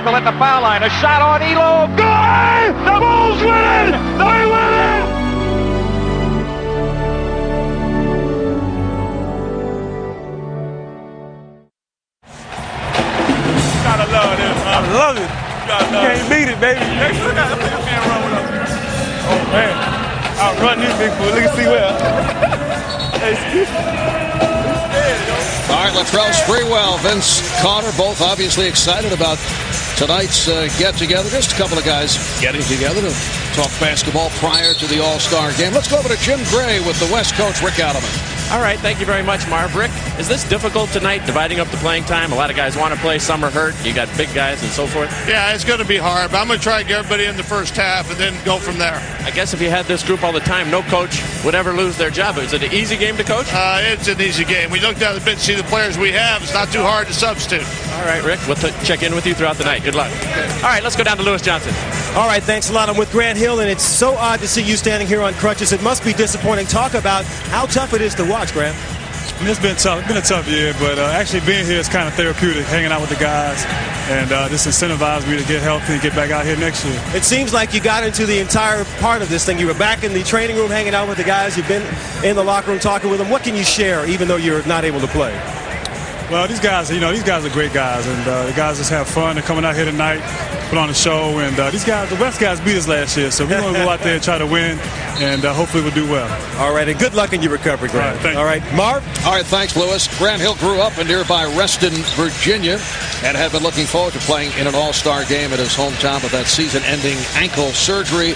tackle at the foul line. A shot on Elo. Good! The Bulls win it! They win it! Gotta love this. I love it. You can't beat it, baby. Oh, man. I'll run this big fool. Look and see well. All right, Latrell, Sprewell, Vince Carter, both obviously excited about tonight's get-together. Just a couple of guys getting together to talk basketball prior to the All-Star game. Let's go over to Jim Gray with the West coach, Rick Alleman. All right, thank you very much, Marv. Rick, is this difficult tonight, dividing up the playing time? A lot of guys want to play, some are hurt. You got big guys and so forth. Yeah, it's going to be hard, but I'm going to try to get everybody in the first half and then go from there. I guess if you had this group all the time, no coach would ever lose their job. Is it an easy game to coach? It's an easy game. We looked down the bench, see the players we have. It's not too hard to substitute. All right, Rick, we'll check in with you throughout the night. Good luck. All right, let's go down to Lewis Johnson. All right, thanks a lot. I'm with Grant Hill, and it's so odd to see you standing here on crutches. It must be disappointing. Talk about how tough it is to watch, Grant. It's been tough. It's been a tough year, but actually being here is kind of therapeutic, hanging out with the guys, and this incentivized me to get healthy and get back out here next year. It seems like you got into the entire part of this thing. You were back in the training room hanging out with the guys. You've been in the locker room talking with them. What can you share, even though you're not able to play? Well, these guys are great guys, and the guys just have fun. They're coming out here tonight, put on a show, and these guys, the West guys beat us last year, so we're going to go out there and try to win, and hopefully we'll do well. All right, and good luck in your recovery, Grant. All right, Marv? All right, thanks, Lewis. Grant Hill grew up in nearby Reston, Virginia, and had been looking forward to playing in an All-Star game at his hometown, but that season-ending ankle surgery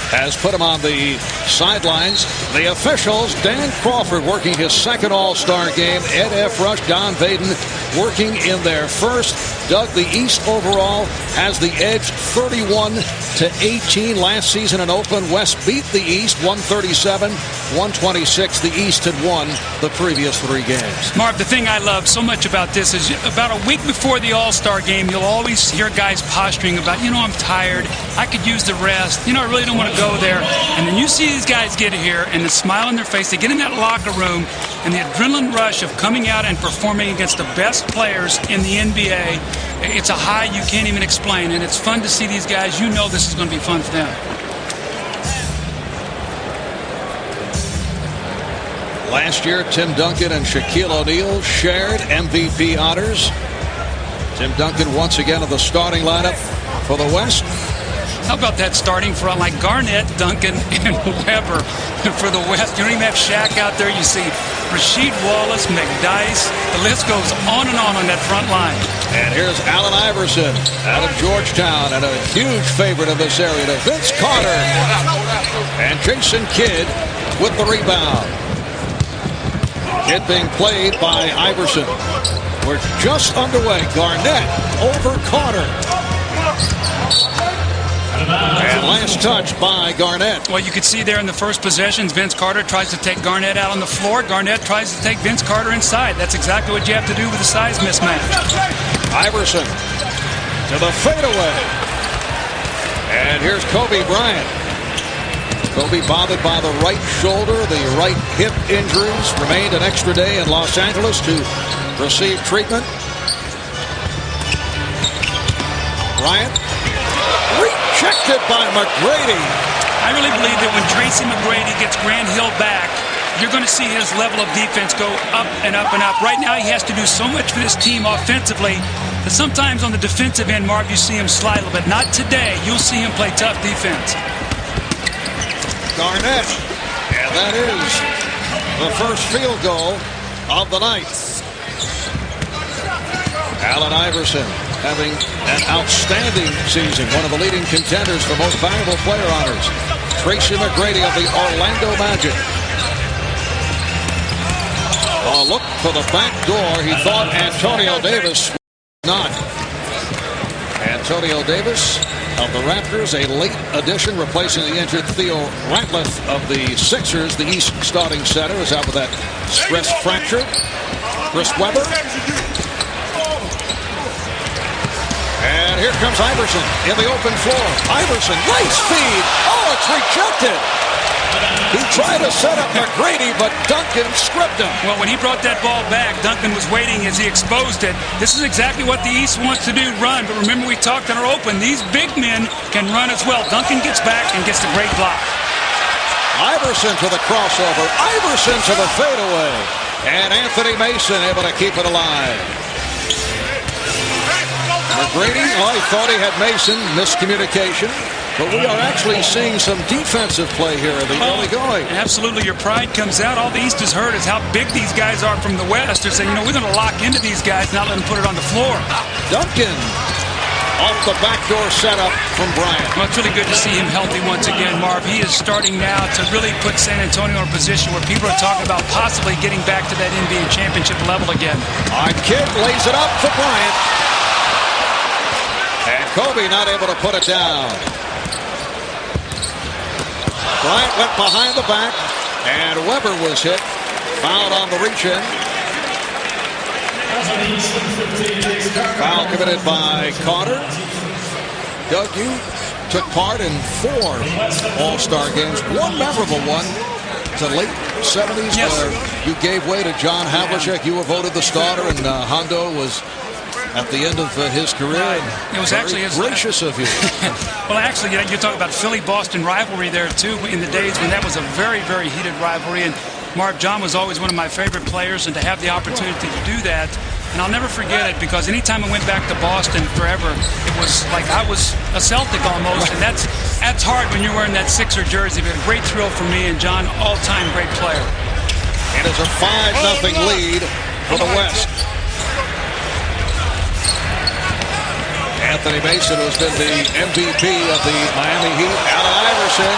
has put him on the sidelines. The officials, Dan Crawford working his second All-Star game, Ed F. Rush, Don Vaden working in their first. Doug, the East overall has the edge 31-18 last season in Oakland. West beat the East 137-126. The East had won the previous 3 games. Marv, the thing I love so much about this is about a week before the All-Star game, you'll always hear guys posturing about, I'm tired. I could use the rest. I really don't want to go there. And then you see these guys get here and the smile on their face. They get in that locker room and the adrenaline rush of coming out and performing against the best players in the NBA. It's a high you can't even explain, and it's fun to see these guys. This is going to be fun for them. Last year, Tim Duncan and Shaquille O'Neal shared MVP honors. Tim Duncan once again in the starting lineup for the West. How about that starting front like Garnett, Duncan, and Weber for the West? You don't even have Shaq out there. You see Rasheed, Wallace, McDyess. The list goes on and on that front line. And here's Allan Iverson out of Georgetown, and a huge favorite of this area to Vince Carter. And Jason Kidd with the rebound. Kidd being played by Iverson. We're just underway. Garnett over Carter. And last touch by Garnett. Well, you could see there in the first possessions, Vince Carter tries to take Garnett out on the floor. Garnett tries to take Vince Carter inside. That's exactly what you have to do with a size mismatch. Iverson to the fadeaway. And here's Kobe Bryant. Kobe bothered by the right shoulder, the right hip injuries. Remained an extra day in Los Angeles to receive treatment. Bryant. Rejected by McGrady. I really believe that when Tracy McGrady gets Grant Hill back, you're going to see his level of defense go up and up and up. Right now, he has to do so much for this team offensively that sometimes on the defensive end, Marv, you see him slide a little bit. Not today. You'll see him play tough defense. Garnett. And that is the first field goal of the night. Allan Iverson having an outstanding season, one of the leading contenders for most valuable player honors. Tracy McGrady of the Orlando Magic. A look for the back door. He thought Antonio Davis would not. Antonio Davis of the Raptors, a late addition, replacing the injured Theo Ratliff of the Sixers. The East starting center is out with that stress fracture. Chris Webber. And here comes Iverson in the open floor. Iverson, nice feed. Oh, it's rejected. He tried to set up McGrady, but Duncan stripped him. Well, when he brought that ball back, Duncan was waiting as he exposed it. This is exactly what the East wants to do, run. But remember, we talked in our open, these big men can run as well. Duncan gets back and gets the great block. Iverson to the crossover. Iverson to the fadeaway. And Anthony Mason able to keep it alive. McGrady, he thought he had Mason. Miscommunication. But we are actually seeing some defensive play here in the early going. Absolutely. Your pride comes out. All the East has heard is how big these guys are from the West. They're saying, we're going to lock into these guys, not let them put it on the floor. Duncan off the backdoor setup from Bryant. Well, it's really good to see him healthy once again, Marv. He is starting now to really put San Antonio in a position where people are talking about possibly getting back to that NBA championship level again. All right, Kidd lays it up for Bryant. And Kobe not able to put it down. Bryant went behind the back, and Weber was hit. Fouled on the reach-in. Foul committed by Carter. Doug, you took part in 4 All-Star games. One memorable one. The late 70s where you gave way to John Havlicek. You were voted the starter, and Hondo was at the end of his career. It was actually gracious of you. Well, actually, you're talking about Philly-Boston rivalry there, too, in the days when that was a very, very heated rivalry. And Marv, John was always one of my favorite players, and to have the opportunity to do that, and I'll never forget it, because anytime I went back to Boston forever, it was like I was a Celtic almost, and that's hard when you're wearing that Sixer jersey. But a great thrill for me, and John, all-time great player. It is a 5-0 lead for the West. Anthony Mason, who's been the MVP of the Miami Heat. Allen Iverson.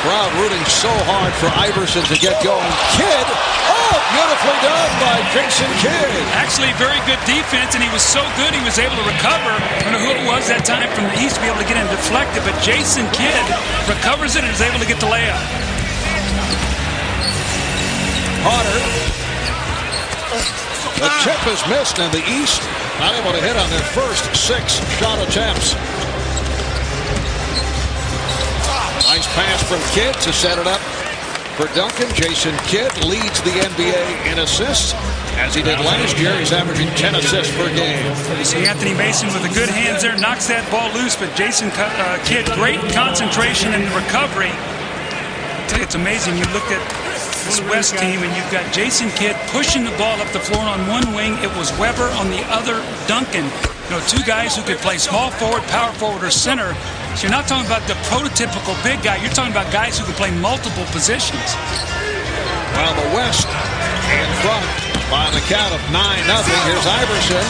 Crowd rooting so hard for Iverson to get going. Kidd. Oh, beautifully done by Jason Kidd. Actually, very good defense, and he was so good he was able to recover. I don't know who it was that time from the East to be able to get him deflected, but Jason Kidd recovers it and is able to get the layup. Carter. The tip is missed, and the East not able to hit on their first 6 shot attempts. Nice pass from Kidd to set it up for Duncan. Jason Kidd leads the NBA in assists, as he did last year. He's averaging 10 assists per game. You see Anthony Mason with the good hands there, knocks that ball loose, but Jason Kidd, great concentration in the recovery. I tell you, it's amazing. You look at this West team, and you've got Jason Kidd pushing the ball up the floor on one wing. It was Weber on the other, Duncan. 2 guys who could play small forward, power forward, or center. So you're not talking about the prototypical big guy. You're talking about guys who can play multiple positions. Well, the West in front by the count of 9-0. Here's Iverson.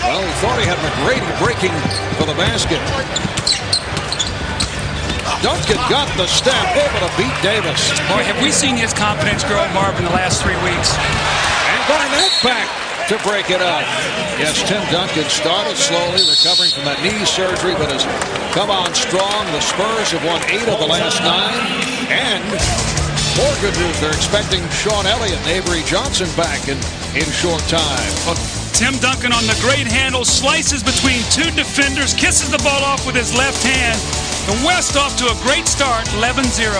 Well, he thought he had McGrady breaking for the basket. Duncan got the step, able to beat Davis. Boy, have we seen his confidence grow, Marv, in the last 3 weeks. And Garnett back to break it up. Yes, Tim Duncan started slowly, recovering from that knee surgery, but has come on strong. The Spurs have won 8 of the last 9. And more good news, they're expecting Sean Elliott and Avery Johnson back in short time. Well, Tim Duncan on the great handle, slices between 2 defenders, kisses the ball off with his left hand. The West off to a great start, 11-0.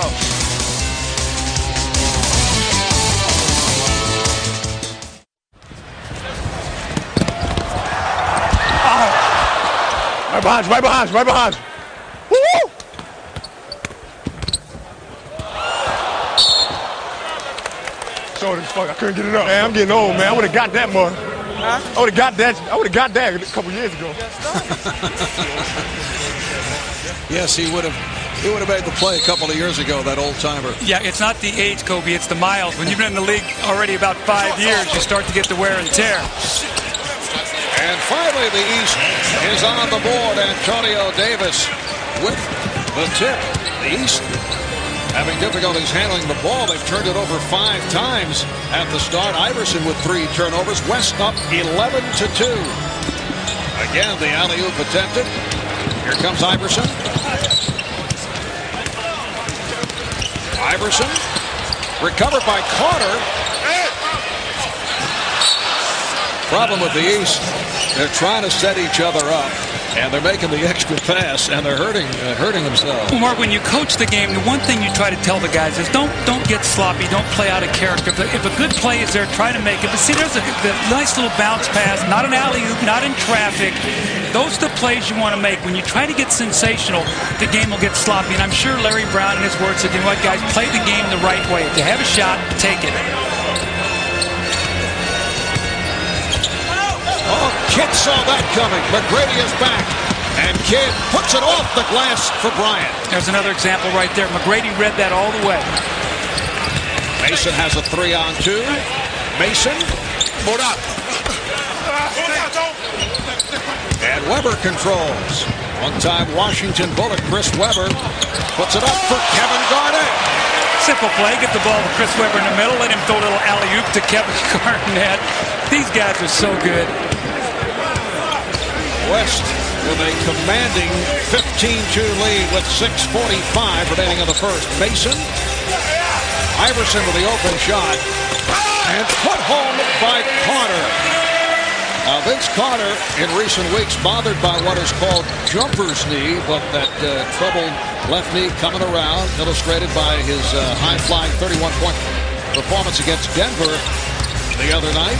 Right behind you, right behind you, right behind you. Woo! Short as fuck, I couldn't get it up. Man, I'm getting old, man. I would have got that more. Huh? I would have got that a couple years ago. Yes, he would have made the play a couple of years ago, that old-timer. Yeah, it's not the age, Kobe, it's the miles. When you've been in the league already about 5 years, you start to get the wear and tear. And finally, the East is on the board. Antonio Davis with the tip. The East having difficulties handling the ball. They've turned it over 5 times at the start. Iverson with 3 turnovers. West up 11-2. Again, the alley-oop attempted. Here comes Iverson. Iverson recovered by Carter. Problem with the East. They're trying to set each other up, and they're making the extra pass, and they're hurting themselves. Well, Mark, when you coach the game, the one thing you try to tell the guys is don't get sloppy, don't play out of character. But if a good play is there, try to make it. But see, there's a nice little bounce pass, not an alley-oop, not in traffic. Those are the plays you want to make. When you try to get sensational, the game will get sloppy. And I'm sure Larry Brown, in his words, said, you know what, guys, play the game the right way. If you have a shot, take it. Oh, Kidd saw that coming. McGrady is back. And Kidd puts it off the glass for Bryant. There's another example right there. McGrady read that all the way. Mason has a 3-on-2. Mason. Hold up. And Weber controls. One-time Washington bullet. Chris Weber puts it up for Kevin Garnett. Simple play. Get the ball to Chris Weber in the middle. Let him throw a little alley-oop to Kevin Garnett. These guys are so good. West with a commanding 15-2 lead with 6:45 remaining in the first. Mason. Iverson with the open shot. And put home by Carter. Vince Carter in recent weeks bothered by what is called jumper's knee, but that troubled left knee coming around, illustrated by his high-flying 31-point performance against Denver the other night.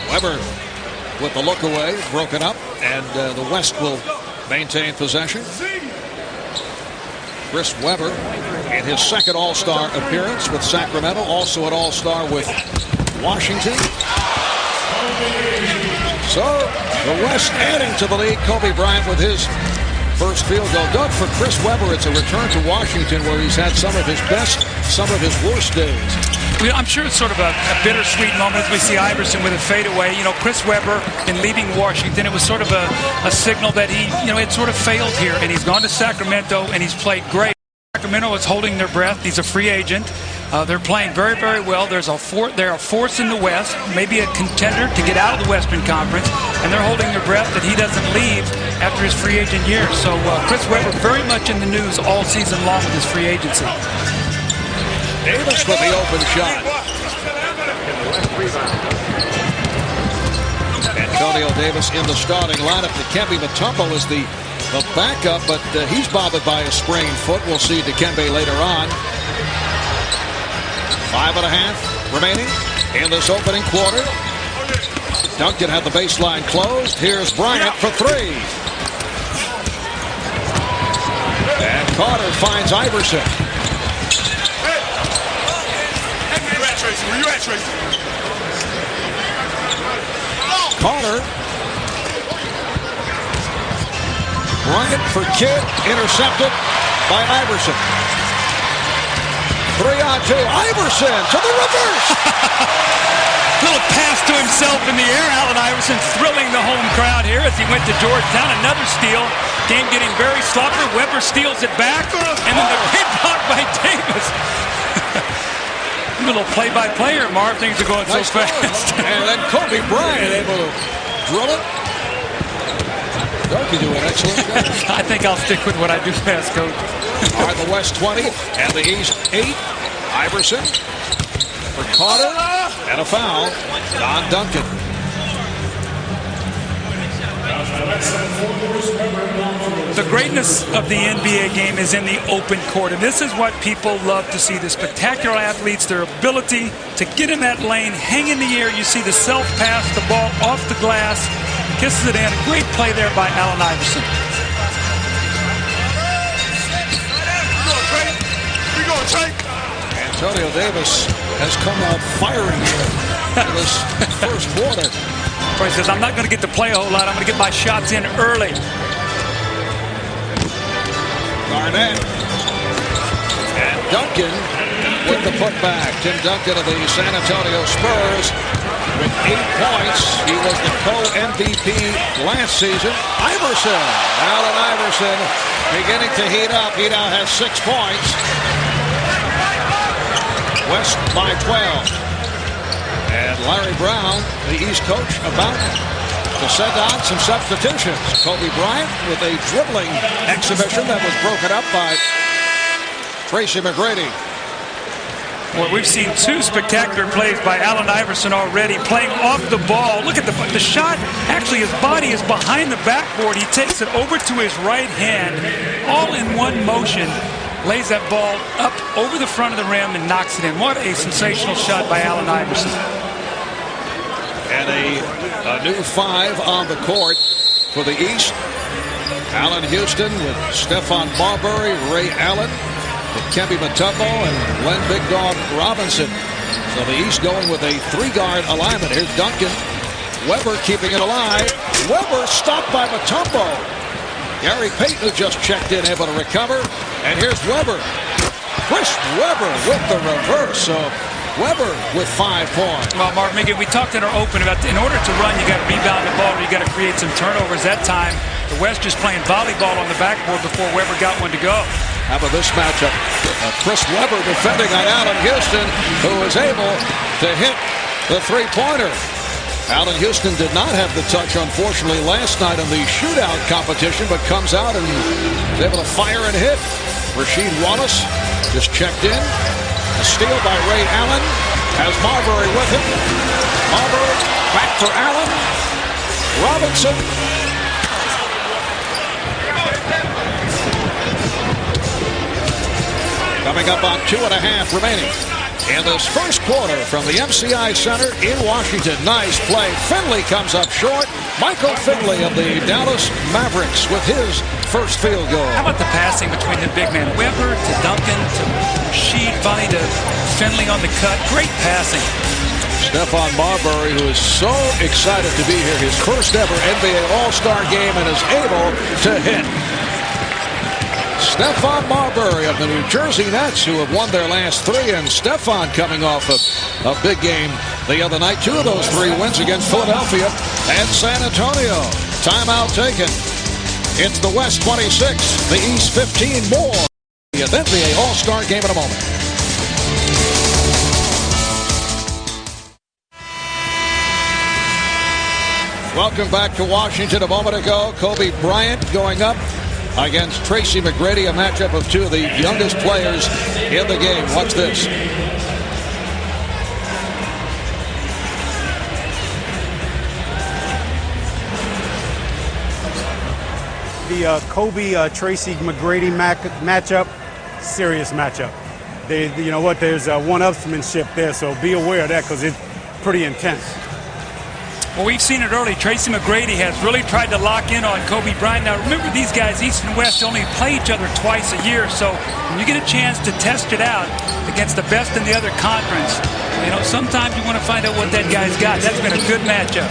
Weber with the look away, broken up, and the West will maintain possession. Chris Weber in his second All-Star appearance with Sacramento, also an All-Star with Washington. So the West adding to the lead. Kobe Bryant with his first field goal. Doug, for Chris Weber, it's a return to Washington where he's had some of his best, some of his worst days. I'm sure it's sort of a bittersweet moment as we see Iverson with a fadeaway. You know, Chris Weber, in leaving Washington, it was sort of a signal that he, had sort of failed here. And he's gone to Sacramento, and he's played great. Sacramento is holding their breath. He's a free agent. They're playing very, very well. They're a force in the West, maybe a contender to get out of the Western Conference, and they're holding their breath that he doesn't leave after his free agent year. So Chris Weber very much in the news all season long with his free agency. Davis with the open shot. Antonio Davis in the starting lineup. Dikembe Mutombo is the backup, but he's bothered by a sprained foot. We'll see Dikembe later on. 5.5 remaining in this opening quarter. Duncan had the baseline closed. Here's Bryant for 3. And Carter finds Iverson. Where you at, Tracy? Where you at, Tracy? Carter. Bryant for Kidd. Intercepted by Iverson. 3-on-2. Iverson to the reverse. Little pass to himself in the air. Allen Iverson thrilling the home crowd here as he went to Georgetown. Another steal. Game getting very sloppy. Weber steals it back. And then the pin block by Davis. A little play-by-play here, Marv. Things are going Nice so fast. And then Kobe Bryant able to drill it. Duncan doing an excellent job. I think I'll stick with what I do best, Coach. All right, the West 20 and the East 8. Iverson for Carter and a foul on Duncan. The greatness of the NBA game is in the open court, and this is what people love to see. The spectacular athletes, their ability to get in that lane, hang in the air. You see the self-pass, the ball off the glass, kisses it in. Great play there by Allan Iverson. Antonio Davis has come out firing in this first quarter. Troy says, I'm not going to get to play a whole lot. I'm going to get my shots in early. Garnett. And Duncan with the putback. Tim Duncan of the San Antonio Spurs with 8 points. He was the co-MVP last season. Iverson. Allan Iverson beginning to heat up. He now has 6 points. West by 12. And Larry Brown, the East coach, about to send on some substitutions. Kobe Bryant with a dribbling exhibition that was broken up by Tracy McGrady. Well, we've seen two spectacular plays by Allen Iverson already, playing off the ball. Look at the shot. Actually, his body is behind the backboard. He takes it over to his right hand, all in one motion, lays that ball up over the front of the rim and knocks it in. What a sensational shot by Allen Iverson. And a new 5 on the court for the East. Allan Houston with Stephon Marbury, Ray Allen, Dikembe Mutombo, and Len Big Dog Robinson. So the East going with a 3-guard alignment. Here's Duncan. Weber keeping it alive. Weber stopped by Mutombo. Gary Payton, who just checked in, able to recover. And here's Weber. Chris Weber with the reverse. So Weber with 5 points. Well, Mark Mickey, we talked in our open about in order to run, you got to rebound the ball, or you got to create some turnovers. That time, the West just playing volleyball on the backboard before Weber got one to go. How about this matchup? Chris Weber defending on Allan Houston, who was able to hit the 3-pointer. Allan Houston did not have the touch, unfortunately, last night in the shootout competition, but comes out and is able to fire and hit. Rasheed Wallace just checked in. A steal by Ray Allen. Has Marbury with him. Marbury back for Allen. Robinson. Coming up on 2.5 remaining in this first quarter from the MCI Center in Washington. Nice play. Finley comes up short. Michael Finley of the Dallas Mavericks with his first field goal. How about the passing between the big man? Weber to Duncan to Rasheed, Vlade to Finley on the cut. Great passing. Stephon Marbury, who is so excited to be here, his first ever NBA All-Star game, and is able to hit. Stephon Marbury of the New Jersey Nets, who have won their last 3, and Stephon coming off of a big game the other night. 2 of those 3 wins against Philadelphia and San Antonio. Timeout taken. It's the West 26, the East 15 more. The NBA All-Star game in a moment. Welcome back to Washington. A moment ago, Kobe Bryant going up against Tracy McGrady, a matchup of 2 of the youngest players in the game. Watch this. The Kobe-Tracy McGrady matchup, serious matchup. You know what? There's one-upsmanship there, so be aware of that because it's pretty intense. Well, we've seen it early. Tracy McGrady has really tried to lock in on Kobe Bryant. Now, remember, these guys, East and West, only play each other twice a year. So when you get a chance to test it out against the best in the other conference, you know, sometimes you want to find out what that guy's got. That's been a good matchup.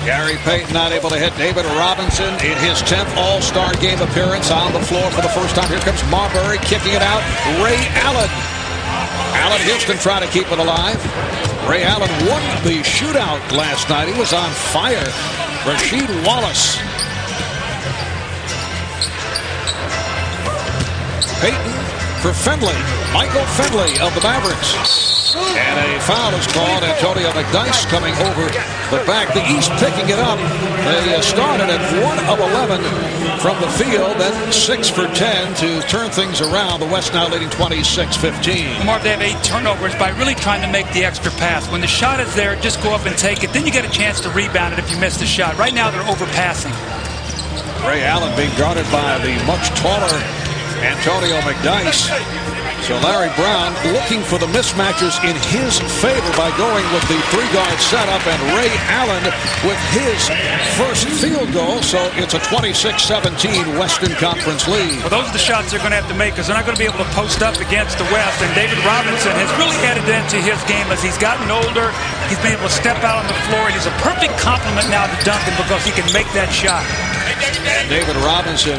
Gary Payton not able to hit David Robinson in his 10th All-Star game appearance on the floor for the first time. Here comes Marbury kicking it out. Ray Allen. Allan Houston trying to keep it alive. Ray Allen won the shootout last night. He was on fire. Rasheed Wallace. Payton for Finley. Michael Finley of the Mavericks. And a foul is called. Antonio McDyess coming over the back. The East picking it up. They started at 1 of 11 from the field, then 6 for 10 to turn things around. The West now leading 26-15. Mark, they have 8 turnovers by really trying to make the extra pass. When the shot is there, just go up and take it. Then you get a chance to rebound it if you miss the shot. Right now, they're overpassing. Ray Allen being guarded by the much taller Antonio McDyess. So Larry Brown looking for the mismatches in his favor by going with the 3-guard setup, and Ray Allen with his first field goal. So it's a 26-17 Western Conference lead. Well, those are the shots they're going to have to make because they're not going to be able to post up against the West. And David Robinson has really added that to his game as he's gotten older. He's been able to step out on the floor. He's a perfect complement now to Duncan because he can make that shot. And David Robinson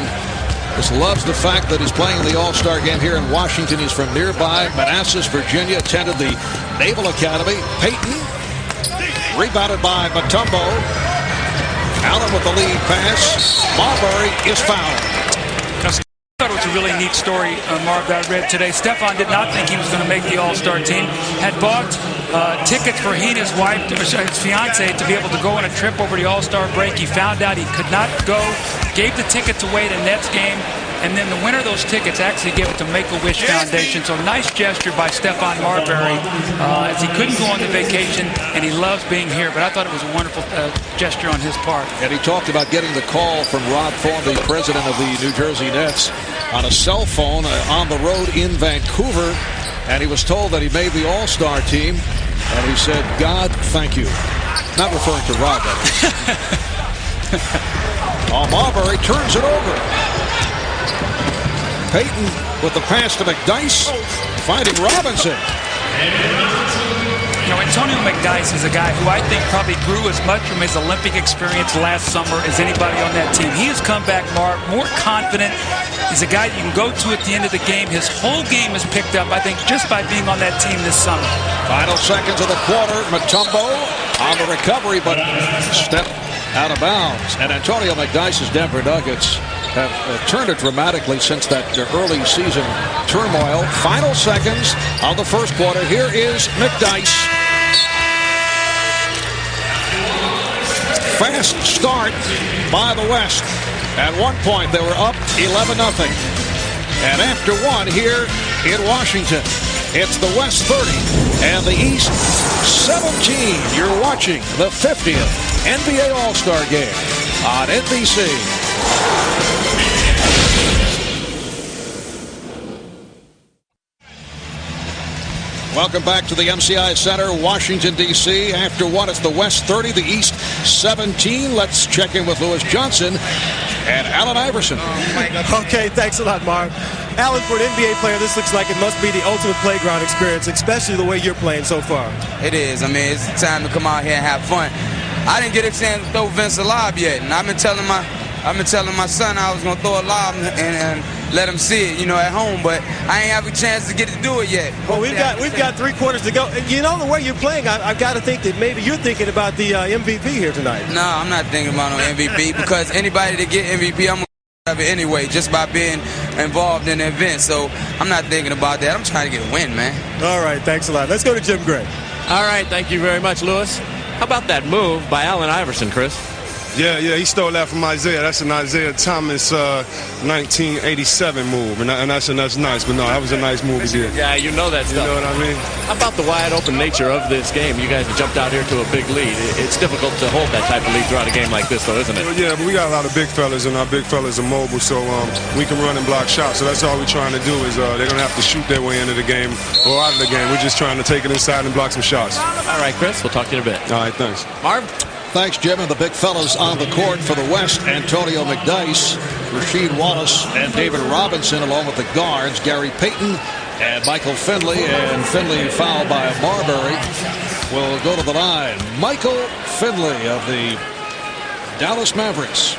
just loves the fact that he's playing the All-Star game here in Washington. He's from nearby Manassas, Virginia, attended the Naval Academy. Payton, rebounded by Mutombo. Allen with the lead pass. Marbury is fouled. I thought it was a really neat story, Marv, that I read today. Stephon did not think he was going to make the All-Star team. Had bought tickets for he and his wife, his fiance, to be able to go on a trip over the All-Star break. He found out he could not go, gave the tickets away to Nets game, and then the winner of those tickets actually gave it to Make-A-Wish Foundation. So nice gesture by Stephon Marbury, as he couldn't go on the vacation, and he loves being here. But I thought it was a wonderful gesture on his part. And he talked about getting the call from Rob Thorne, the president of the New Jersey Nets, on a cell phone on the road in Vancouver. And he was told that he made the All-Star team. And he said, God, thank you. Not referring to Rob, that is. Marbury turns it over. Payton with the pass to McDyess, finding Robinson. You know, Antonio McDyess is a guy who I think probably grew as much from his Olympic experience last summer as anybody on that team. He has come back more confident. He's a guy you can go to at the end of the game. His whole game is picked up, I think, just by being on that team this summer. Final seconds of the quarter. Mutombo on the recovery, but stepped out of bounds. And Antonio McDyess's Denver Nuggets have turned it dramatically since that early season turmoil. Final seconds of the first quarter. Here is McDyess. Fast start by the West. At one point, they were up 11-0. And after one here in Washington, it's the West 30 and the East 17. You're watching the 50th NBA All-Star Game on NBC. Welcome back to the MCI Center, Washington, D.C. After one, it's the West 30, the East 17. Let's check in with Lewis Johnson and Allan Iverson. Okay, thanks a lot, Marv. Allan, for an NBA player, this looks like it must be the ultimate playground experience, especially the way you're playing so far. It is. I mean, it's time to come out here and have fun. I didn't get a chance to throw Vince a lob yet, and I've been telling my son I was going to throw a lob and let him see it, at home, but I ain't have a chance to get to do it yet. Well, we've got 3 quarters to go. You know, the way you're playing, I've got to think that maybe you're thinking about the MVP here tonight. No, I'm not thinking about no MVP because anybody that get MVP, I'm going to have it anyway, just by being involved in the event. So I'm not thinking about that. I'm trying to get a win, man. All right, thanks a lot. Let's go to Jim Gray. All right, thank you very much, Lewis. How about that move by Allan Iverson, Chris? Yeah, he stole that from Isaiah. That's an Isaiah Thomas 1987 move, and that's nice. But no, that was a nice move he did. Yeah, you know that stuff. You know what I mean? How about the wide open nature of this game? You guys have jumped out here to a big lead. It's difficult to hold that type of lead throughout a game like this, though, isn't it? Well, yeah, but we got a lot of big fellas, and our big fellas are mobile, so we can run and block shots. So that's all we're trying to do is they're going to have to shoot their way into the game or out of the game. We're just trying to take it inside and block some shots. All right, Chris, we'll talk to you in a bit. All right, thanks. Marv? Thanks, Jim. And the big fellas on the court for the West, Antonio McDyess, Rasheed Wallace, and David Robinson, along with the guards, Gary Payton and Michael Finley. And Finley fouled by Marbury will go to the line. Michael Finley of the Dallas Mavericks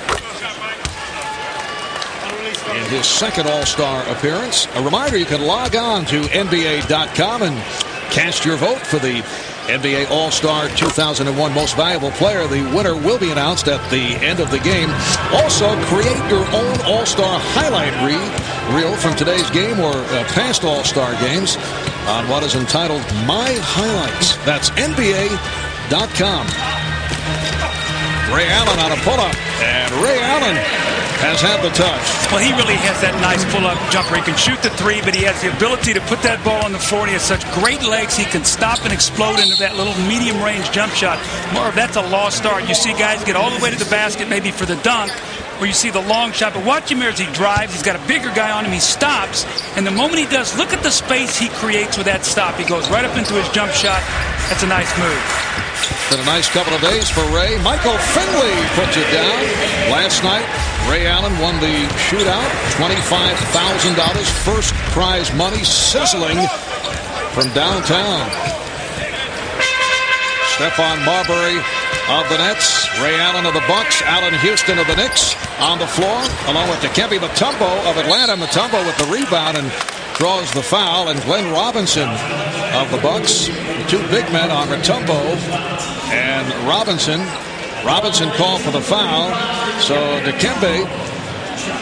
in his second All-Star appearance. A reminder, you can log on to NBA.com and cast your vote for the NBA All-Star 2001 Most Valuable Player. The winner will be announced at the end of the game. Also, create your own All-Star highlight reel from today's game or past All-Star games on what is entitled My Highlights. That's NBA.com. Ray Allan on a pull-up, and Ray Allan has had the touch. Well, he really has that nice pull-up jumper. He can shoot the 3, but he has the ability to put that ball on the floor. And he has such great legs. He can stop and explode into that little medium-range jump shot. Marv, that's a lost start. You see guys get all the way to the basket, maybe for the dunk, or you see the long shot. But watch him here as he drives. He's got a bigger guy on him. He stops. And the moment he does, look at the space he creates with that stop. He goes right up into his jump shot. That's a nice move. Been a nice couple of days for Ray. Michael Finley puts it down. Last night, Ray Allan won the shootout. $25,000 first prize money sizzling from downtown. Stephon Marbury of the Nets, Ray Allan of the Bucks, Allan Houston of the Knicks on the floor, along with Dikembe Mutombo of Atlanta. Mutombo with the rebound and draws the foul, and Glenn Robinson of the Bucks. The 2 big men on Mutombo and Robinson. Robinson called for the foul, so Dikembe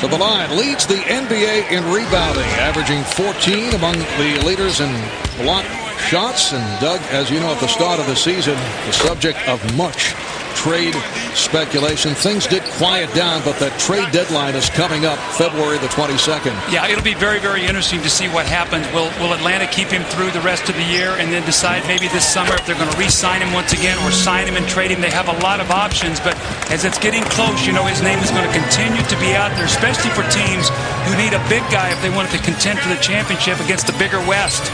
to the line. Leads the NBA in rebounding, averaging 14 among the leaders in block shots. And Doug, as you know, at the start of the season, the subject of much trade speculation. Things did quiet down, but that trade deadline is coming up February the 22nd. Yeah, it'll be very, very interesting to see what happens. Will Atlanta keep him through the rest of the year and then decide maybe this summer if they're going to re-sign him once again or sign him and trade him? They have a lot of options, but as it's getting close, you know, his name is going to continue to be out there, especially for teams who need a big guy if they wanted to contend for the championship against the bigger West.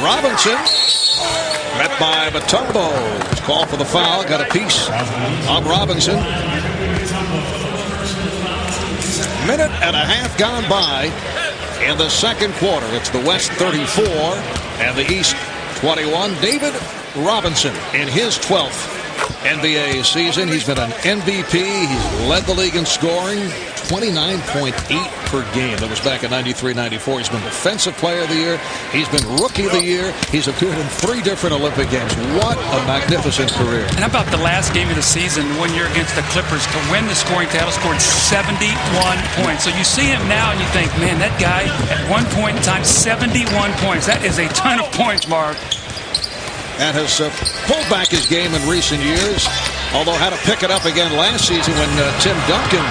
Robinson, met by Mutombo. Call for the foul. Got a piece on Robinson. Minute and a half gone by in the second quarter. It's the West 34 and the East 21. David Robinson in his 12th NBA season. He's been an MVP. He's led the league in scoring, 29.8 per game. That was back in 93-94. He's been Defensive Player of the Year. He's been Rookie of the Year. He's appeared in 3 different Olympic Games. What a magnificent career. And how about the last game of the season, 1 year against the Clippers, to win the scoring title, scored 71 points. So you see him now and you think, man, that guy at one point in time, 71 points. That is a ton of points, Marv. And has pulled back his game in recent years, although had to pick it up again last season when Tim Duncan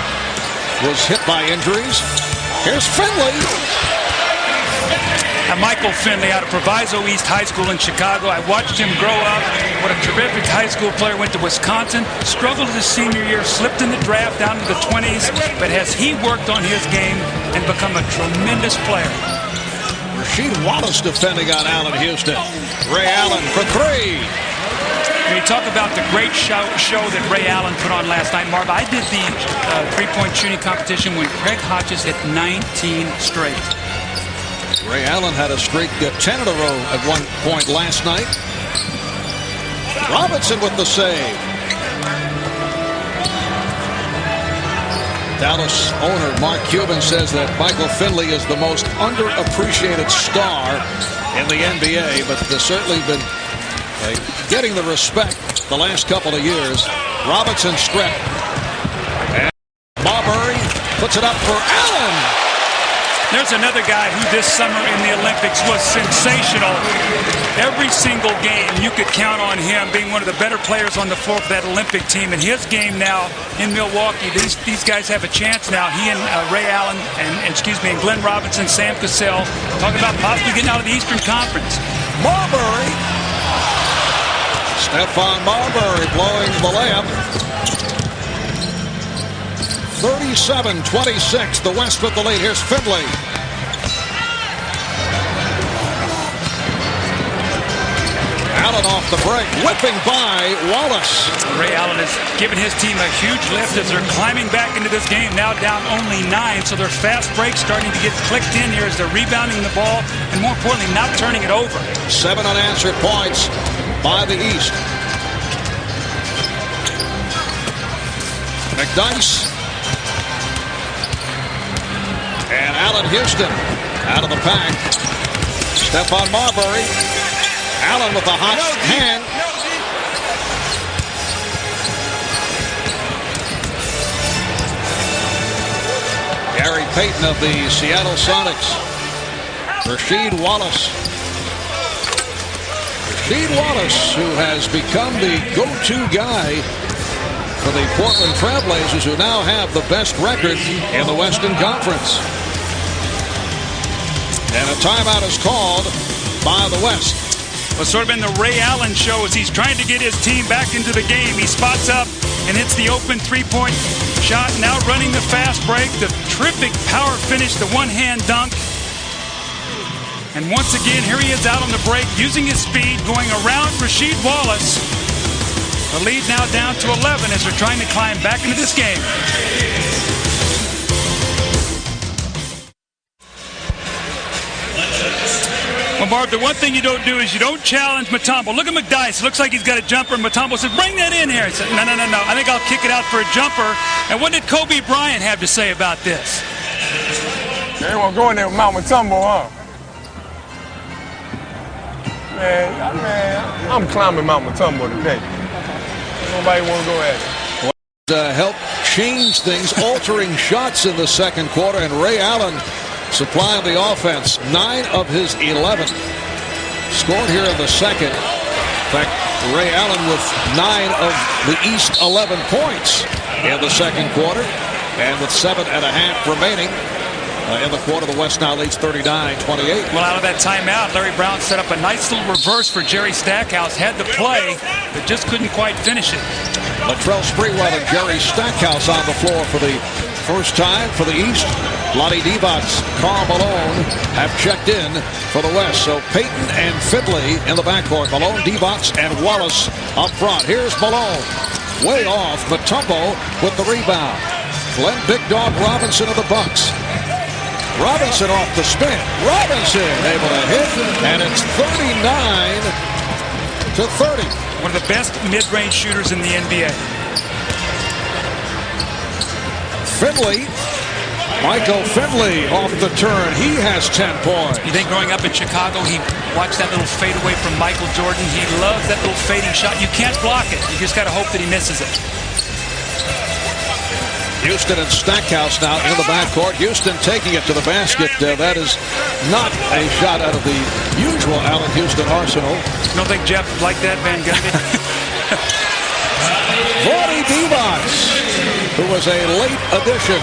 was hit by injuries. Here's Finley. And Michael Finley out of Proviso East High School in Chicago. I watched him grow up. What a terrific high school player. Went to Wisconsin, struggled his senior year, slipped in the draft down to the 20s. But has he worked on his game and become a tremendous player? Rasheed Wallace defending on Allan Houston. Ray Allen for 3. When you talk about the great show that Ray Allen put on last night, Marv, I did the three-point shooting competition when Craig Hodges hit 19 straight. Ray Allen had a streak 10 in a row at one point last night. Robinson with the save. Dallas owner Mark Cuban says that Michael Finley is the most underappreciated star in the NBA, but has certainly been getting the respect the last couple of years. Robinson strip. And Marbury puts it up for Allan. There's another guy who this summer in the Olympics was sensational. Every single game you could count on him being one of the better players on the floor for that Olympic team. And his game now in Milwaukee, these guys have a chance now. He and Ray Allen and Glenn Robinson, Sam Cassell, talking about possibly getting out of the Eastern Conference. Marbury. Stephon Marbury blowing the layup. 37-26, the West with the lead. Here's Finley. Allan off the break, whipping by Wallace. Ray Allen has given his team a huge lift as they're climbing back into this game, now down only 9, so their fast breaks starting to get clicked in here as they're rebounding the ball and, more importantly, not turning it over. 7 unanswered points by the East. McDyess. And Allan Houston out of the pack. Stephon Marbury. Allan with a hot hand. Gary Payton of the Seattle Sonics. Rasheed Wallace. Rasheed Wallace, who has become the go-to guy for the Portland Trailblazers, who now have the best record in the Western Conference. And a timeout is called by the West. Well, it's sort of been the Ray Allen show as he's trying to get his team back into the game. He spots up and hits the open three-point shot. Now running the fast break, the terrific power finish, the one-hand dunk. And once again, here he is out on the break, using his speed, going around Rasheed Wallace. The lead now down to 11 as they're trying to climb back into this game. Well, Marv, the one thing you don't do is you don't challenge Mutombo. Look at McDyess. It looks like he's got a jumper. Mutombo said, bring that in here. He said, no. I think I'll kick it out for a jumper. And what did Kobe Bryant have to say about this? They won't go in there with Mount Mutombo, huh? Man, I'm climbing Mount Mutombo today. Nobody want to go at it. Help change things, altering shots in the second quarter, and Ray Allen supplying the offense. 9 of his 11 scored here in the second. In fact, Ray Allen with 9 of the East 11 points in the second quarter. And with 7.5 remaining in the quarter, the West now leads 39-28. Well, out of that timeout, Larry Brown set up a nice little reverse for Jerry Stackhouse. Had the play, but just couldn't quite finish it. Latrell Sprewell and Jerry Stackhouse on the floor for the first time for the East. Vlade, Divac, Karl, Malone have checked in for the West. So Payton and Finley in the backcourt. Malone, Divac, and Wallace up front. Here's Malone. Way off. Mutombo with the rebound. Glenn Big Dog Robinson of the Bucks. Robinson off the spin. Robinson able to hit, and it's 39-30. One of the best mid-range shooters in the NBA. Finley, Michael Finley off the turn. He has 10 points. You think growing up in Chicago, he watched that little fade away from Michael Jordan? He loves that little fading shot. You can't block it. You just got to hope that he misses it. Houston and Stackhouse now in the backcourt. Houston taking it to the basket. That is not a shot out of the usual Allen Houston arsenal. You don't think Jeff liked that, Van Gundy? Vlade Divac, who was a late addition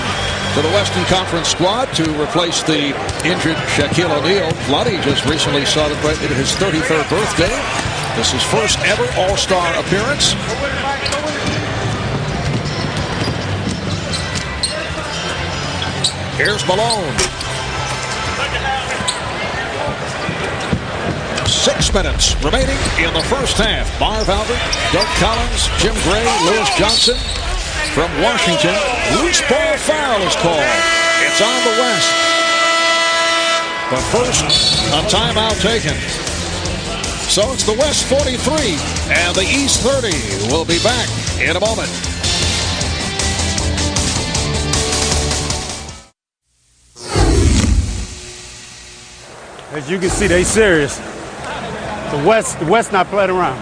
to the Western Conference squad to replace the injured Shaquille O'Neal. Vlade just recently celebrated his 33rd birthday. This is his first ever All-Star appearance. Here's Malone. 6 minutes remaining in the first half. Marv Albert, Doug Collins, Jim Gray, Lewis Johnson from Washington. Loose ball foul is called. It's on the West. But first, a timeout taken. So it's the West 43 and the East 30. We'll be back in a moment. As you can see, they serious. The West not playing around.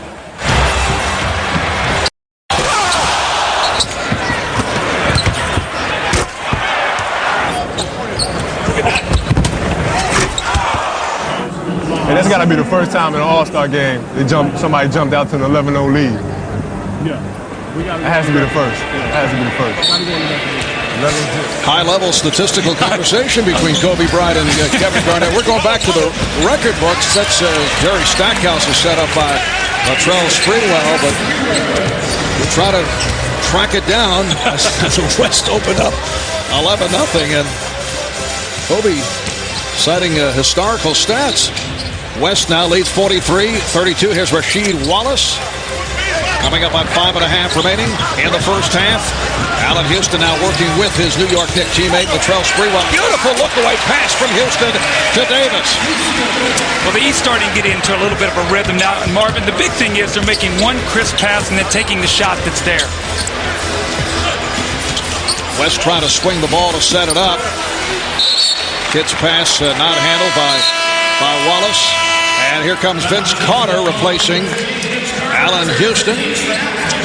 And that's got to be the first time in an All-Star game somebody jumped out to an 11-0 lead. Yeah. That has to be the first. That has to be the first. High-level statistical conversation between Kobe Bryant and Kevin Garnett. We're going back to the record books. That's Jerry Stackhouse is set up by Latrell Sprewell, but we'll try to track it down as the West opened up 11-0, and Kobe citing historical stats. West now leads 43-32. Here's Rasheed Wallace. Coming up on 5.5 remaining in the first half. Allan Houston now working with his New York Knicks teammate Latrell Sprewell. Beautiful look-away pass from Houston to Davis. Well, the East starting to get into a little bit of a rhythm now. And Marvin, the big thing is they're making one crisp pass and then taking the shot that's there. West trying to swing the ball to set it up. Kid's pass not handled by Wallace. And here comes Vince Carter replacing Allan Houston.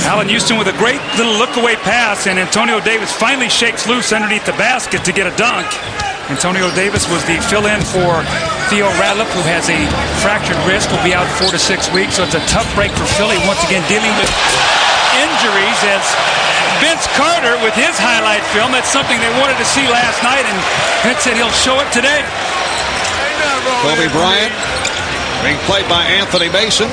Allan Houston with a great little look-away pass, and Antonio Davis finally shakes loose underneath the basket to get a dunk. Antonio Davis was the fill-in for Theo Radliff, who has a fractured wrist, will be out 4 to 6 weeks, so it's a tough break for Philly, once again dealing with injuries as Vince Carter with his highlight film. That's something they wanted to see last night, and Vince said he'll show it today. Kobe Bryant being played by Anthony Mason.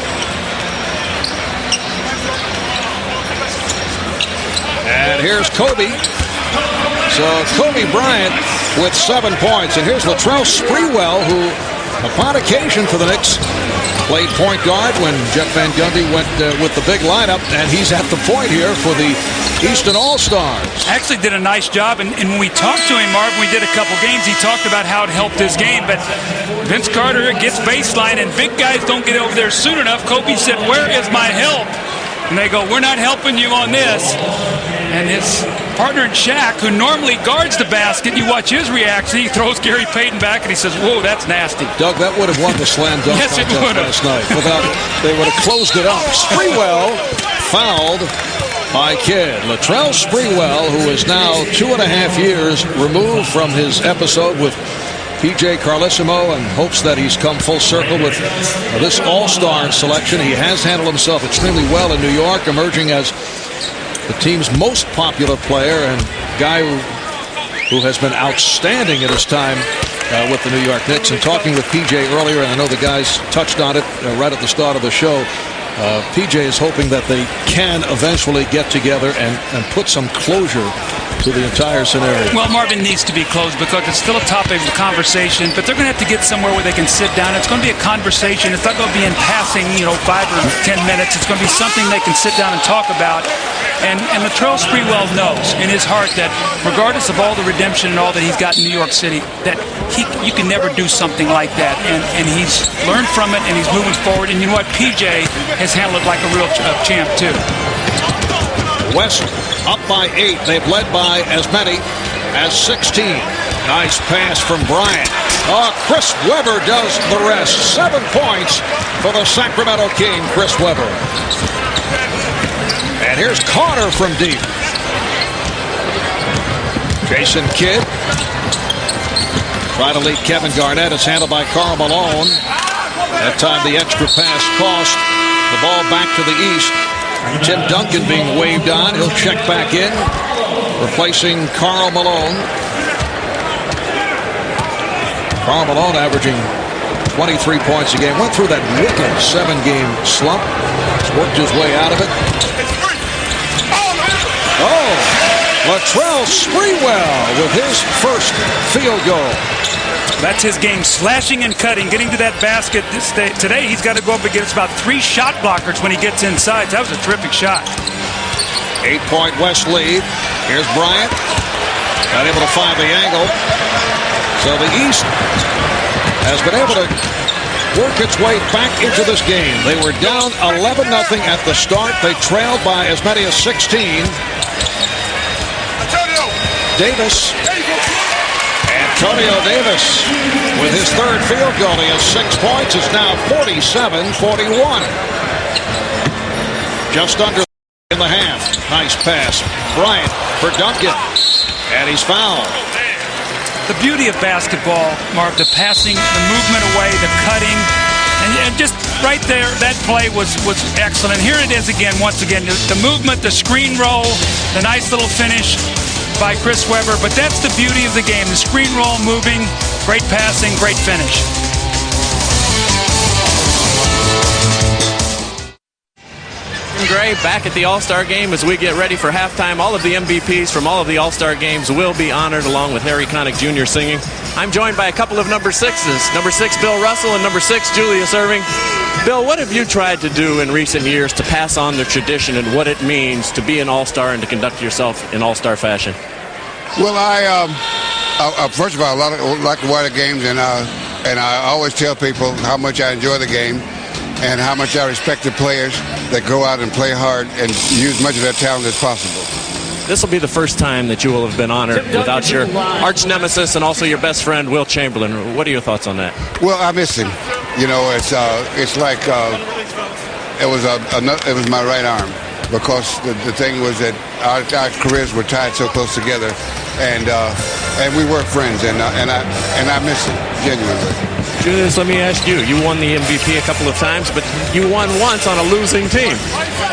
And here's Kobe. So Kobe Bryant with 7 points. And here's Latrell Sprewell, who upon occasion for the Knicks played point guard when Jeff Van Gundy went with the big lineup. And he's at the point here for the Eastern All-Stars. Actually did a nice job. And when we talked to him, Marvin, we did a couple games, he talked about how it helped his game. But Vince Carter gets baseline, and big guys don't get over there soon enough. Kobe said, "Where is my help?" And they go, "We're not helping you on this." And his partner in Shaq, who normally guards the basket, you watch his reaction. He throws Gary Payton back, and he says, "Whoa, that's nasty." Doug, that would have won the slam dunk yes, contest last night. They would have closed it up. Sprewell fouled by Kidd. Latrell Sprewell, who is now 2.5 years removed from his episode with P.J. Carlissimo and hopes that he's come full circle with this all-star selection. He has handled himself extremely well in New York, emerging as the team's most popular player and guy who has been outstanding at his time with the New York Knicks. And talking with P.J. earlier, and I know the guys touched on it right at the start of the show, P.J. is hoping that they can eventually get together and put some closure to the entire scenario. Well, Marvin needs to be closed because it's still a topic of conversation, but they're going to have to get somewhere where they can sit down. It's going to be a conversation. It's not going to be in passing, 5 or 10 minutes. It's going to be something they can sit down and talk about. And Latrell Sprewell knows in his heart that regardless of all the redemption and all that he's got in New York City, that you can never do something like that. And he's learned from it, and he's moving forward. And you know what? PJ has handled it like a real champ, too. West up by 8. They've led by as many as 16. Nice pass from Bryant. Chris Webber does the rest. 7 points for the Sacramento King, Chris Webber. And here's Carter from deep. Jason Kidd trying to lead Kevin Garnett. It's handled by Karl Malone. That time the extra pass cost. The ball back to the east. Tim Duncan being waved on. He'll check back in, replacing Karl Malone. Karl Malone averaging 23 points a game. Went through that wicked 7-game slump. He's worked his way out of it. Latrell Sprewell with his first field goal. That's his game, slashing and cutting, getting to that basket. Today he's got to go up against about 3 shot blockers when he gets inside. That was a terrific shot. 8-point West lead. Here's Bryant. Not able to find the angle. So the East has been able to work its way back into this game. They were down 11-0 at the start. They trailed by as many as 16. Antonio Davis with his third field goal. He has 6 points. It's now 47-41. Just under in the half. Nice pass. Bryant for Duncan. And he's fouled. The beauty of basketball, Marv, the passing, the movement away, the cutting, and just right there, that play was excellent. Here it is again, once again, the movement, the screen roll, the nice little finish by Chris Webber, but that's the beauty of the game. The screen roll moving, great passing, great finish. Gray back at the All-Star game as we get ready for halftime. All of the MVPs from all of the All-Star games will be honored along with Harry Connick Jr. singing. I'm joined by a couple of number 6s. Number 6, Bill Russell, and number 6, Julius Erving. Bill, what have you tried to do in recent years to pass on the tradition and what it means to be an All-Star and to conduct yourself in All-Star fashion? Well, I first of all, I like to watch the games, and I always tell people how much I enjoy the game and how much I respect the players that go out and play hard and use much of their talent as possible. This will be the first time that you will have been honored without your arch nemesis and also your best friend, Will Chamberlain. What are your thoughts on that? Well, I miss him. It's like it was my right arm, because the thing was that our careers were tied so close together, and we were friends, and I miss him genuinely. Julius, let me ask you. You won the MVP a couple of times, but you won once on a losing team.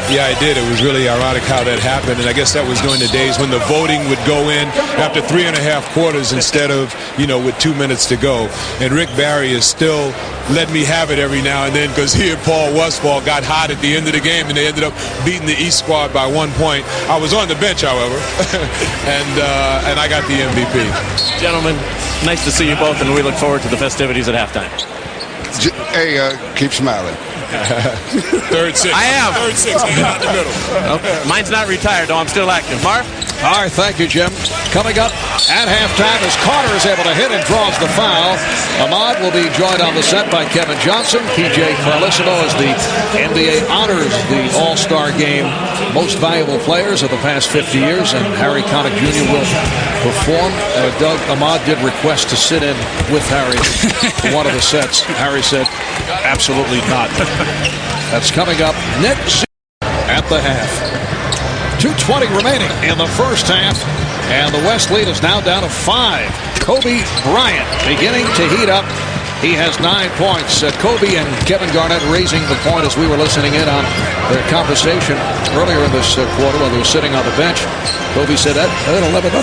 Yeah, I did. It was really ironic how that happened, and I guess that was during the days when the voting would go in after 3.5 quarters instead of, with 2 minutes to go. And Rick Barry is still letting me have it every now and then, because he and Paul Westphal got hot at the end of the game, and they ended up beating the East squad by 1 point. I was on the bench, however, and I got the MVP. Gentlemen, nice to see you both, and we look forward to the festivities at halftime. Hey, keep smiling. Third 6. I am. Third 6. Out the middle. Okay. Mine's not retired, though. I'm still active. Marv? All right, thank you, Jim. Coming up at halftime as Carter is able to hit and draws the foul. Ahmad will be joined on the set by Kevin Johnson. P.J. Carlissimo as the NBA honors the All-Star Game most valuable players of the past 50 years, and Harry Connick Jr. will perform. Doug, Ahmad did request to sit in with Harry for one of the sets. Harry said, absolutely not. That's coming up next at the half. 2:20 remaining in the first half, and the West lead is now down to 5. Kobe Bryant beginning to heat up. He has 9 points. Kobe and Kevin Garnett raising the point as we were listening in on their conversation earlier in this quarter while they were sitting on the bench. Kobe said that 11-0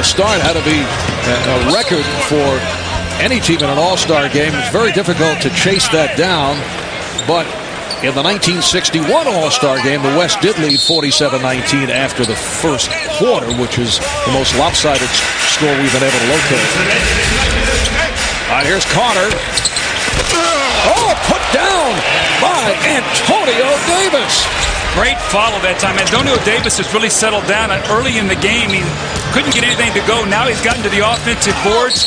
start had to be a record for any team in an all-star game. It's very difficult to chase that down, but in the 1961 All-Star game, the West did lead 47-19 after the first quarter, which is the most lopsided score we've been able to locate. All right, here's Carter. Oh, put down by Antonio Davis. Great follow that time. Antonio Davis has really settled down early in the game. He couldn't get anything to go. Now he's gotten to the offensive boards.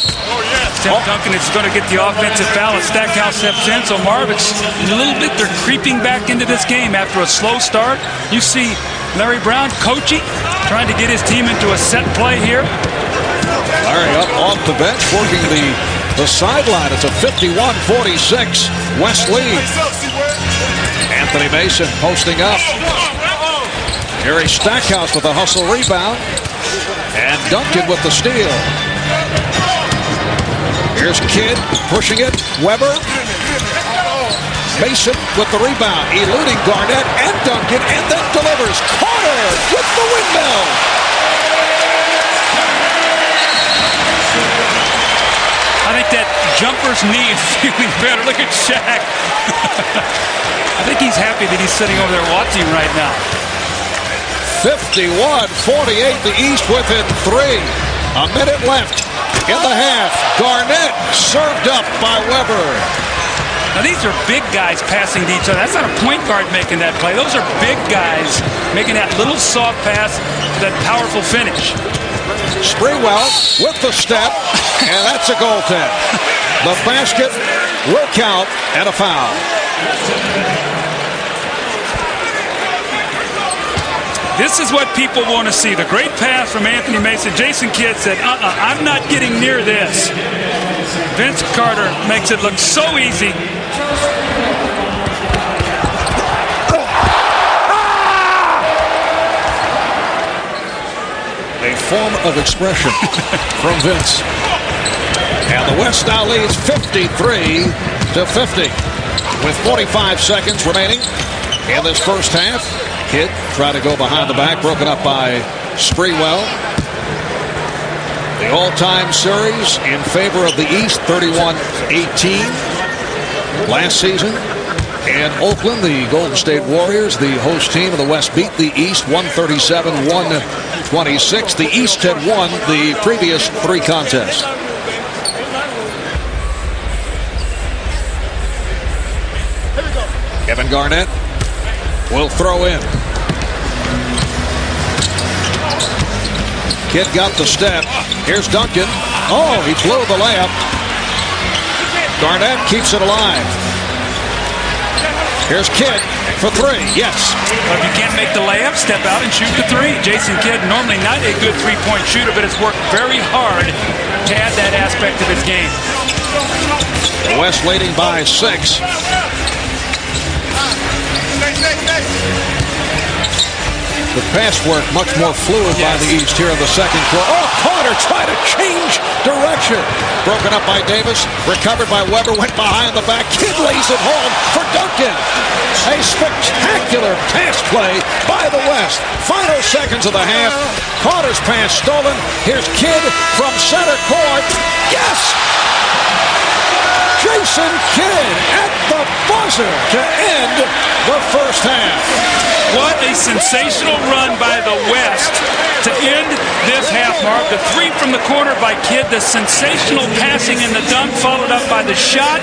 Duncan is going to get the offensive foul as Stackhouse steps in. So Marv, it's a little bit, they're creeping back into this game after a slow start. You see Larry Brown coaching, trying to get his team into a set play here. Larry up off the bench, working the sideline. It's a 51-46 West lead. Anthony Mason posting up. Here is Stackhouse with a hustle rebound. And Duncan with the steal. Here's Kidd pushing it. Weber. Mason with the rebound. Eluding Garnett and Duncan, and then delivers. Carter with the windmill. I think that jumper's knee is feeling better. Look at Shaq. I think he's happy that he's sitting over there watching right now. 51-48, the East within 3. A minute left in the half. Garnett served up by Weber. Now these are big guys passing to each other. That's not a point guard making that play. Those are big guys making that little soft pass for that powerful finish. Sprewell with the step, and that's a goaltend. The basket will count and a foul. This is what people want to see. The great pass from Anthony Mason. Jason Kidd said, I'm not getting near this. Vince Carter makes it look so easy. A form of expression from Vince. And the West now leads 53-50 with 45 seconds remaining in this first half. Kidd trying to go behind the back, broken up by Sprewell. The all-time series in favor of the East, 31-18 last season. And Oakland, the Golden State Warriors, the host team of the West, beat the East 137-126. The East had won the previous 3 contests. Kevin Garnett will throw in. Kidd got the step. Here's Duncan. Oh, he blew the layup. Garnett keeps it alive. Here's Kidd for 3. Yes. Well, if you can't make the layup, step out and shoot the 3. Jason Kidd, normally not a good three-point shooter, but has worked very hard to add that aspect of his game. The West leading by 6. The pass work much more fluid by the East here in the second quarter. Oh, Carter trying to change direction. Broken up by Davis. Recovered by Weber. Went behind the back. Kidd lays it home for Duncan. A spectacular pass play by the West. Final seconds of the half. Carter's pass stolen. Here's Kidd from center court. Yes! Jason Kidd at the buzzer to end the first half. What a sensational run by the West to end this half, Mark. The 3 from the corner by Kidd, the sensational passing and the dunk followed up by the shot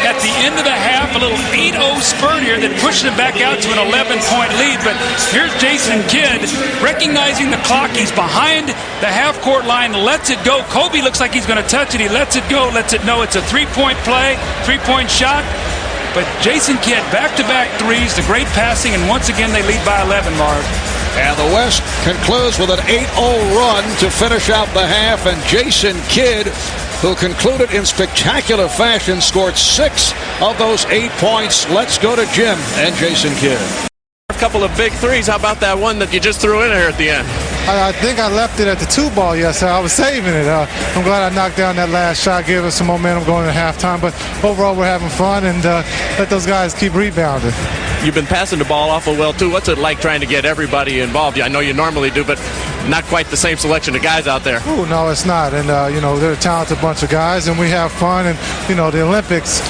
at the end of the half. A little 8-0 spurt here that pushed them back out to an 11-point lead. But here's Jason Kidd recognizing the clock. He's behind the half-court line, lets it go. Kobe looks like he's going to touch it. He lets it go, lets it know it's a 3-point play, 3-point shot. But Jason Kidd, back-to-back threes, the great passing, and once again they lead by 11, Marv. And the West concludes with an 8-0 run to finish out the half. And Jason Kidd, who concluded in spectacular fashion, scored 6 of those 8 points. Let's go to Jim and Jason Kidd. A couple of big threes. How about that one that you just threw in there at the end? I think I left it at the 2-ball yesterday. I was saving it. I'm glad I knocked down that last shot, gave us some momentum going into halftime. But overall, we're having fun, and let those guys keep rebounding. You've been passing the ball awful well, too. What's it like trying to get everybody involved? I know you normally do, but not quite the same selection of guys out there. Oh, no, it's not. And, they're a talented bunch of guys, and we have fun. And, the Olympics,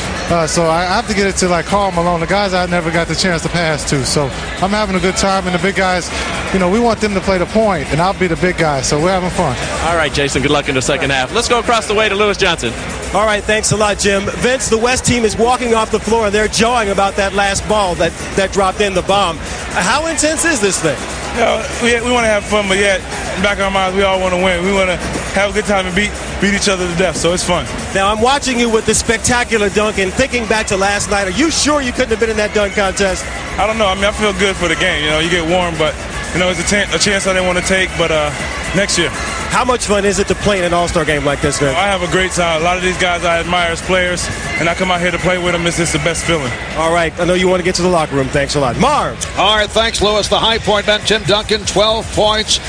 so I have to get it to, like, Karl, Malone, the guys I never got the chance to pass to. So I'm having a good time, and the big guys, we want them to play the point, and I'll be the big guy. So we're having fun. All right, Jason, good luck in the second half. Let's go across the way to Lewis Johnson. All right, thanks a lot, Jim. Vince, the West team is walking off the floor, and they're jawing about that last ball that dropped in the bomb. How intense is this thing? We want to have fun, but yet, in the back of our minds, we all want to win. We want to have a good time and beat each other to death, so it's fun. Now, I'm watching you with the spectacular dunk, and thinking back to last night, are you sure you couldn't have been in that dunk contest? I don't know. I mean, I feel good for the game. You get warm, but, it's a chance I didn't want to take, but next year. How much fun is it to play in an all-star game like this, man? I have a great time. A lot of these guys I admire as players, and I come out here to play with them. It's just the best feeling. All right. I know you want to get to the locker room. Thanks a lot. Marv. All right, thanks, Lewis. The high point man, Tim Duncan, 12 points.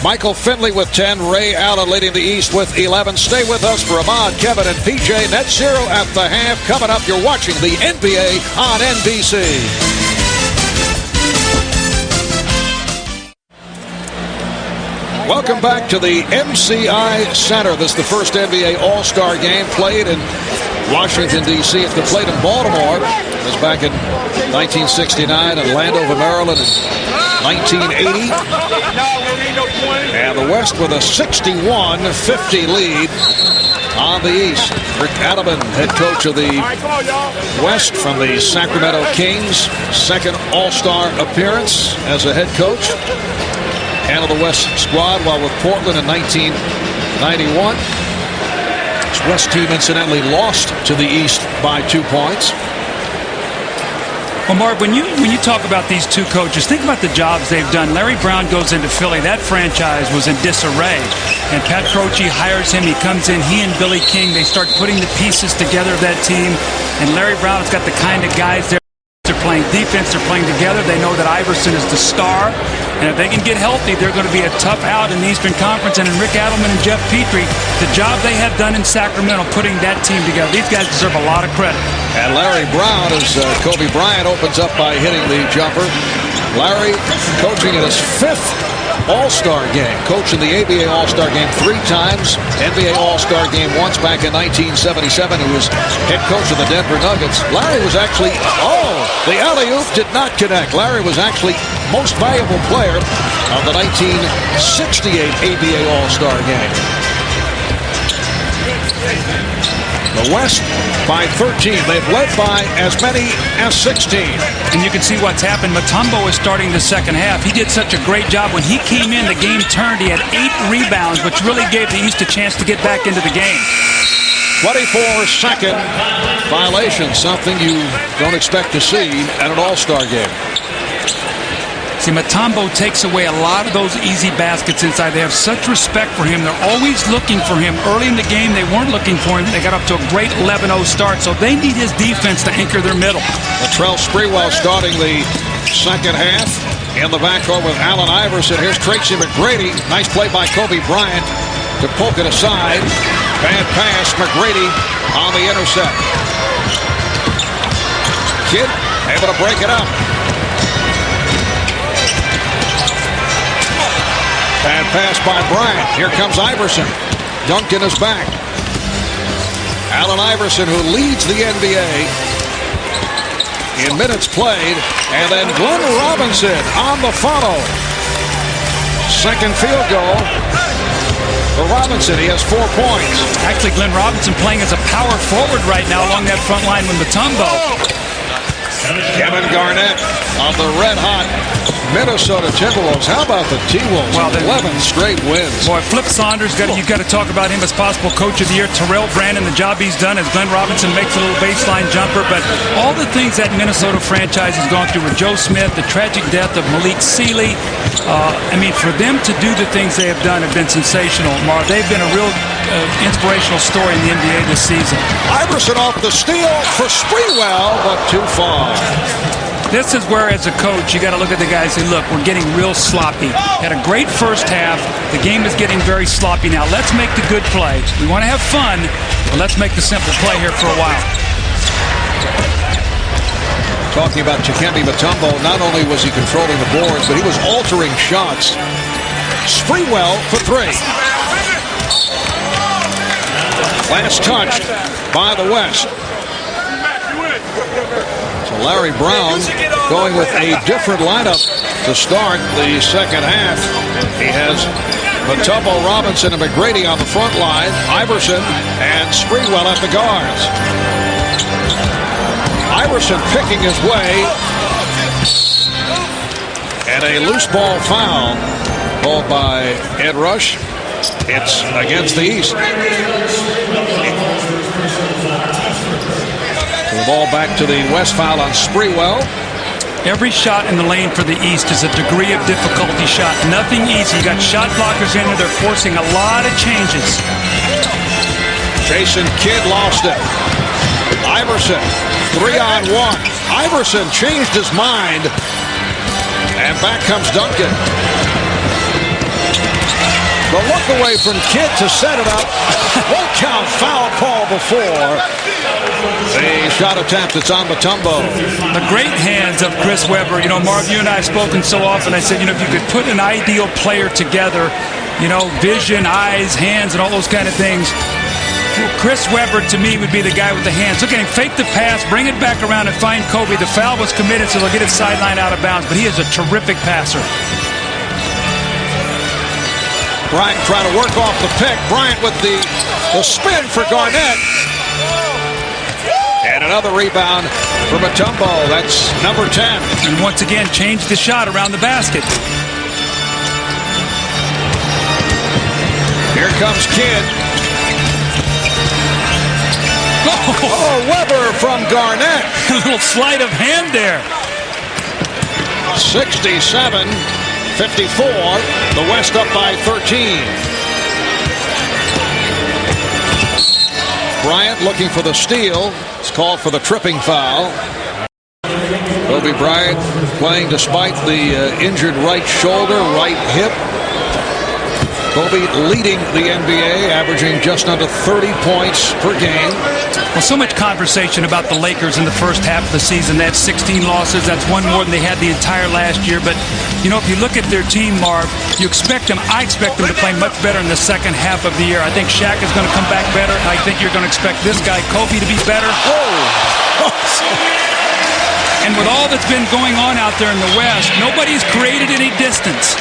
Michael Finley with 10. Ray Allan leading the East with 11. Stay with us for Ahmad, Kevin, and PJ. Net zero at the half. Coming up, you're watching the NBA on NBC. Welcome back to the MCI Center. This is the first NBA All-Star game played in Washington, D.C. It's been played in Baltimore. It was back in 1969 and Landover, Maryland in 1980. And the West with a 61-50 lead on the East. Rick Adelman, head coach of the West from the Sacramento Kings. Second All-Star appearance as a head coach. Handled the West squad while with Portland in 1991. This West team incidentally lost to the East by 2 points. Well, Marv, when you talk about these two coaches, think about the jobs they've done. Larry Brown goes into Philly. That franchise was in disarray. And Pat Croce hires him. He comes in. He and Billy King, they start putting the pieces together of that team. And Larry Brown has got the kind of guys there. They're playing defense. They're playing together. They know that Iverson is the star. And if they can get healthy, they're going to be a tough out in the Eastern Conference. And in Rick Adelman and Jeff Petrie, the job they have done in Sacramento putting that team together, these guys deserve a lot of credit. And Larry Brown, as Kobe Bryant opens up by hitting the jumper. Larry coaching in his 5th All-Star game. Coached in the ABA All-Star game 3 times. NBA All-Star game once back in 1977. He was head coach of the Denver Nuggets. Larry was actually, the alley-oop did not connect. Larry was actually most valuable player of the 1968 ABA All-Star game. The West by 13. They've led by as many as 16. And you can see what's happened. Mutombo is starting the second half. He did such a great job. When he came in, the game turned. He had 8 rebounds, which really gave the East a chance to get back into the game. 24-second violation, something you don't expect to see at an All-Star game. See, Mutombo takes away a lot of those easy baskets inside. They have such respect for him. They're always looking for him. Early in the game, they weren't looking for him. They got up to a great 11-0 start, so they need his defense to anchor their middle. Latrell Sprewell starting the second half. In the backcourt with Allan Iverson. Here's Tracy McGrady. Nice play by Kobe Bryant to poke it aside. Bad pass. McGrady on the intercept. Kidd able to break it up. Bad pass by Bryant. Here comes Iverson. Duncan is back. Allen Iverson, who leads the NBA in minutes played. And then Glenn Robinson on the follow. Second field goal for Robinson. He has 4 points. Actually, Glenn Robinson playing as a power forward right now along that front line with Mutombo. Kevin Garnett on the red-hot Minnesota Timberwolves. How about the T-Wolves? Well, 11 straight wins. Boy, Flip Saunders, you've got to talk about him as possible coach of the year. Terrell Brandon, the job he's done as Glenn Robinson makes a little baseline jumper. But all the things that Minnesota franchise has gone through with Joe Smith, the tragic death of Malik Sealy. For them to do the things they have done have been sensational. Mar, they've been a real inspirational story in the NBA this season. Iverson off the steal for Sprewell, but too far. This is where, as a coach, you got to look at the guys and say, look, we're getting real sloppy. Had a great first half. The game is getting very sloppy now. Let's make the good play. We want to have fun, but let's make the simple play here for a while. Talking about Dikembe Mutombo, not only was he controlling the boards, but he was altering shots. Sprewell for three. Last touched by the West. So Larry Brown going with a different lineup to start the second half. He has Mutombo, Robinson, and McGrady on the front line. Iverson and Sprewell at the guards. Iverson picking his way. And a loose ball foul called by Ed Rush. It's against the East. So the ball back to the West, foul on Sprewell. Every shot in the lane for the East is a degree of difficulty shot. Nothing easy. You got shot blockers in there. They're forcing a lot of changes. Jason Kidd lost it. Iverson, 3-on-1. Iverson changed his mind. And back comes Duncan. The look away from Kidd to set it up. Won't count. Foul call before the shot attempt. It's on Mutombo. The great hands of Chris Webber. You know, Marv, you and I have spoken so often. I said, you know, if you could put an ideal player together, you know, vision, eyes, hands, and all those kind of things, Chris Webber, to me, would be the guy with the hands. Look at him, fake the pass, bring it back around and find Kobe. The foul was committed, so they'll get it sideline out of bounds, but he is a terrific passer. Bryant trying to work off the pick. Bryant with the spin for Garnett. And another rebound for Mutombo. That's number 10. And once again, changed the shot around the basket. Here comes Kidd. Oh, Webber from Garnett. A little sleight of hand there. 67-54. The West up by 13. Bryant looking for the steal. It's called for the tripping foul. Kobe Bryant playing despite the injured right shoulder, right hip. Kobe leading the NBA, averaging just under 30 points per game. Well, so much conversation about the Lakers in the first half of the season. They have 16 losses. That's one more than they had the entire last year. But, you know, if you look at their team, Marv, you expect them, I expect them to play much better in the second half of the year. I think Shaq is going to come back better. I think you're going to expect this guy, Kobe, to be better. Oh! And with all that's been going on out there in the West, nobody's created any distance.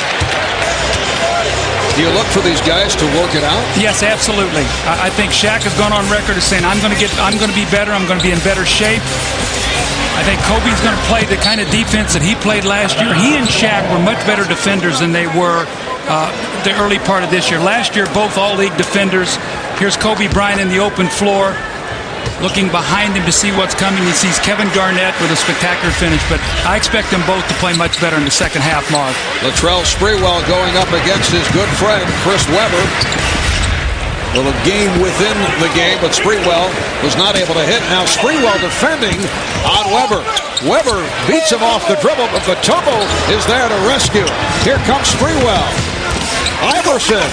Do you look for these guys to work it out? Yes, absolutely. I think Shaq has gone on record as saying, I'm going to be better. I'm going to be in better shape. I think Kobe's going to play the kind of defense that he played last year. He and Shaq were much better defenders than they were the early part of this year. Last year, both all-league defenders. Here's Kobe Bryant in the open floor, looking behind him to see what's coming. He sees Kevin Garnett with a spectacular finish, but I expect them both to play much better in the second half, Marv. Latrell Sprewell going up against his good friend, Chris Webber. A little game within the game, but Sprewell was not able to hit. Now Sprewell defending on Webber. Webber beats him off the dribble, but Mutombo is there to rescue. Here comes Sprewell. Iverson.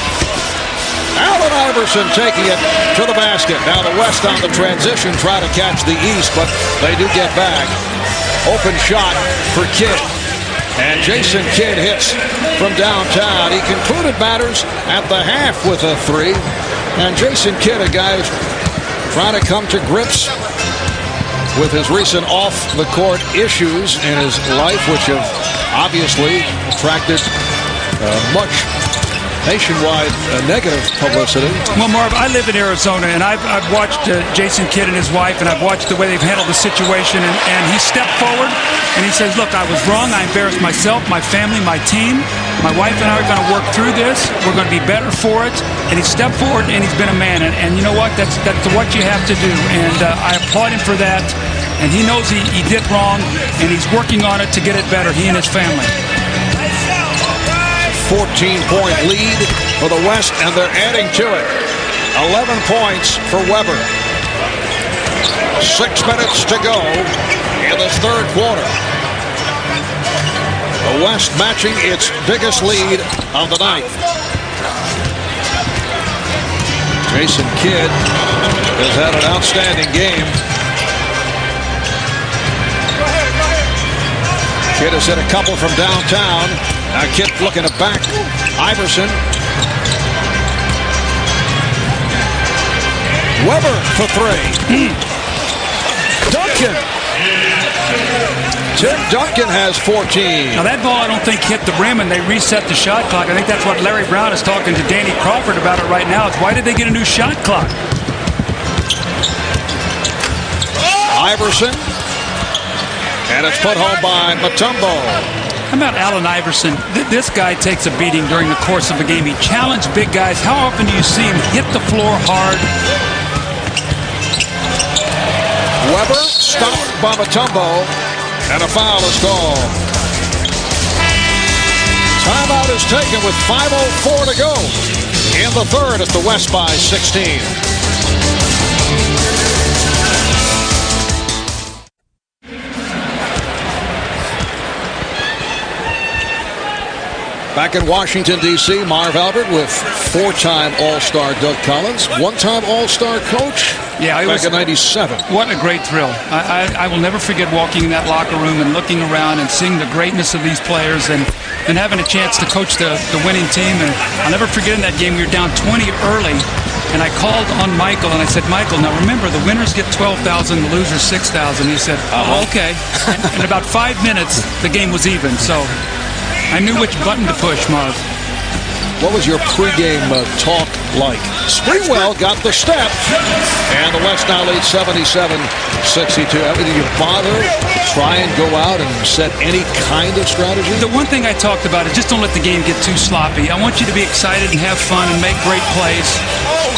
Allan Iverson taking it to the basket. Now the West on the transition try to catch the East, but they do get back. Open shot for Kidd. And Jason Kidd hits from downtown. He concluded matters at the half with a three. And Jason Kidd, a guy who's trying to come to grips with his recent off-the-court issues in his life, which have obviously attracted much nationwide negative publicity. Well, Marv, I live in Arizona, and I've watched Jason Kidd and his wife, and I've watched the way they've handled the situation, and he stepped forward, and he says, look, I was wrong. I embarrassed myself, my family, my team. My wife and I are going to work through this. We're going to be better for it. And he stepped forward, and he's been a man. And you know what? That's what you have to do. And I applaud him for that. And he knows he did wrong, and he's working on it to get it better, he and his family. 14-point lead for the West, and they're adding to it. 11 points for Webber. 6 minutes to go in this third quarter. The West matching its biggest lead of the night. Jason Kidd has had an outstanding game. Kidd has hit a couple from downtown. Now Kidd looking to back Iverson. Weber for three. Duncan. Tim Duncan has 14. Now that ball I don't think hit the rim and they reset the shot clock. I think that's what Larry Brown is talking to Danny Crawford about it right now. It's why did they get a new shot clock? Iverson. And it's put home by Mutombo. How about Allan Iverson? This guy takes a beating during the course of a game. He challenged big guys. How often do you see him hit the floor hard? Weber stopped by Mutombo, and a foul is called. Timeout is taken with 5:04 to go in the third. It's the West by 16. Back in Washington, D.C., Marv Albert with four-time All-Star Doug Collins, one-time All-Star coach back in '97. What a great thrill. I will never forget walking in that locker room and looking around and seeing the greatness of these players and having a chance to coach the winning team. And I'll never forget in that game, we were down 20 early, and I called on Michael, and I said, Michael, now remember, the winners get $12,000, the losers $6,000. He said, oh, okay. In about 5 minutes, the game was even. So I knew which button to push, Marv. What was your pregame talk like? Sprewell got the step, and the West now leads 77-62. Did you bother to try and go out and set any kind of strategy? The one thing I talked about is just don't let the game get too sloppy. I want you to be excited and have fun and make great plays,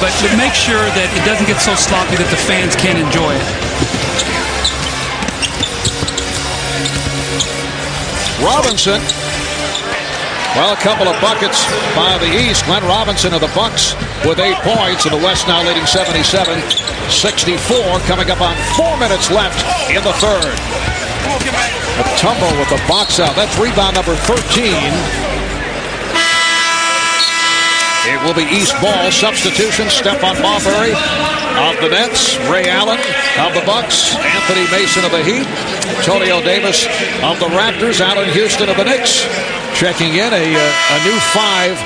but make sure that it doesn't get so sloppy that the fans can't enjoy it. Robinson. Well, a couple of buckets by the East. Glenn Robinson of the Bucks with 8 points, and the West now leading 77-64, coming up on 4 minutes left in the third. Mutombo with the box out. That's rebound number 13. It will be East ball. Substitution, Stephon Marbury of the Nets, Ray Allen of the Bucks, Anthony Mason of the Heat, Antonio Davis of the Raptors, Allan Houston of the Knicks. Checking in a new 5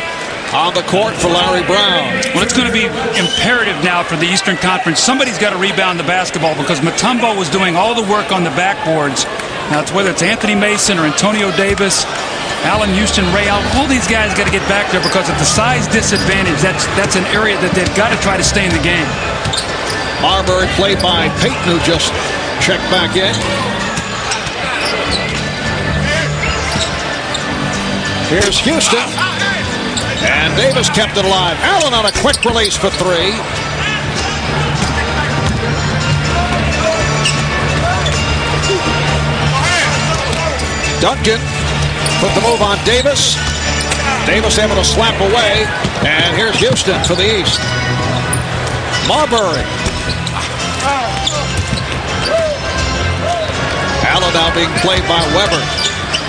on the court for Larry Brown. Well, it's going to be imperative now for the Eastern Conference. Somebody's got to rebound the basketball because Mutombo was doing all the work on the backboards. Now, whether it's Anthony Mason or Antonio Davis, Allan Houston, Ray Allen, all these guys got to get back there because of the size disadvantage. That's an area that they've got to try to stay in the game. Marbury played by Payton, who just checked back in. Here's Houston. And Davis kept it alive. Allan on a quick release for 3. Duncan put the move on Davis. Davis able to slap away. And here's Houston for the East. Marbury. Allan now being played by Weber.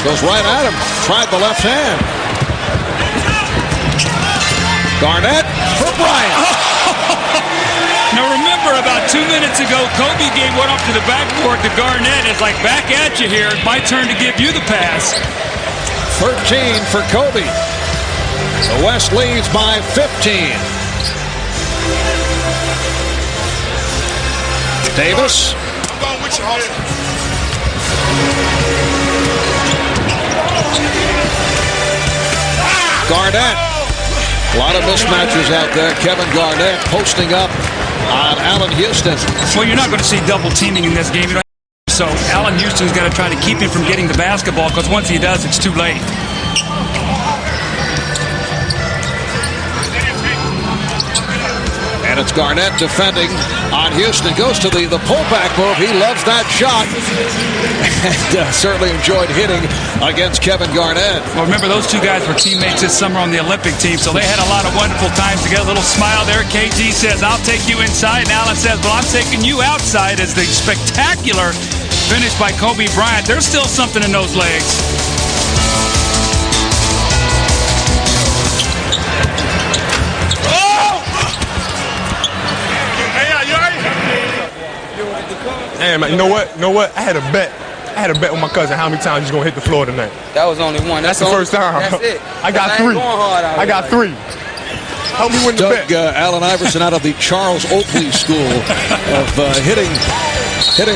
Goes right at him. Tried the left hand. Garnett for Bryant. Now remember, about 2 minutes ago, Kobe gave one up to the backboard to Garnett. It's like, back at you here. It's my turn to give you the pass. 13 for Kobe. The West leads by 15. Davis. Garnett. A lot of mismatches out there. Kevin Garnett posting up on Allan Houston. Well, you're not going to see double teaming in this game. So Allan Houston's got to try to keep him from getting the basketball because once he does, it's too late. And it's Garnett defending on Houston. Goes to the pullback move. He loves that shot. And certainly enjoyed hitting against Kevin Garnett. Well, remember, those two guys were teammates this summer on the Olympic team, so they had a lot of wonderful times together. A little smile there. KG says, I'll take you inside. And Allan says, well, I'm taking you outside, as the spectacular finish by Kobe Bryant. There's still something in those legs. Hey, man, you know what? I had a bet with my cousin how many times he's going to hit the floor tonight. That was only one. That's the first time. That's it. I got three. I got three. Help me win the bet. Allan Iverson out of the Charles Oakley School of hitting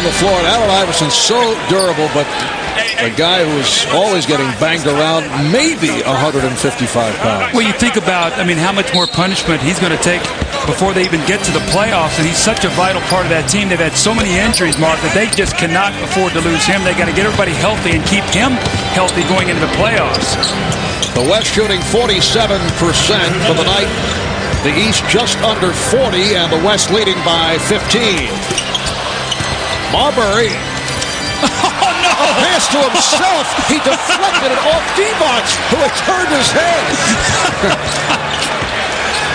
the floor. And Allan Iverson's so durable, but a guy who's always getting banged around, maybe 155 pounds. Well, you think about, how much more punishment he's going to take before they even get to the playoffs, and he's such a vital part of that team. They've had so many injuries, Mark, that they just cannot afford to lose him. They got to get everybody healthy and keep him healthy going into the playoffs. The West shooting 47% for the night. The East just under 40, and the West leading by 15. Marbury. Oh, no! Pass to himself. He deflected it off Divac, who had turned his head.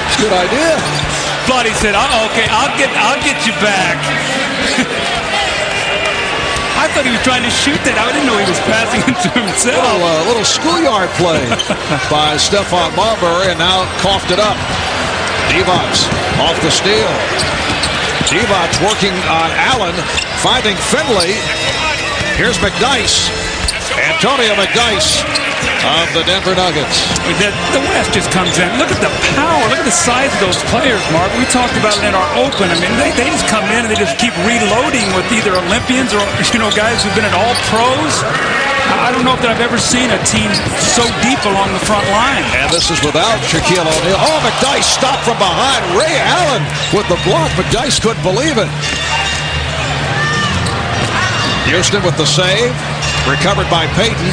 It's a good idea. Vlade said, okay, I'll get you back. I thought he was trying to shoot that. I didn't know he was passing it to himself. A little schoolyard play by Stephon Marbury, and now coughed it up. Divac off the steal. Divac working on Allan, finding Finley. Here's McDyess. Antonio McDyess of the Denver Nuggets. The West just comes in. Look at the power. Look at the size of those players, Mark. We talked about it in our open. They just come in and they just keep reloading with either Olympians or guys who've been at all pros. I don't know if I've ever seen a team so deep along the front line. And this is without Shaquille O'Neal. Oh, McDyess stopped from behind. Ray Allen with the block. McDyess couldn't believe it. Houston with the save. Recovered by Payton.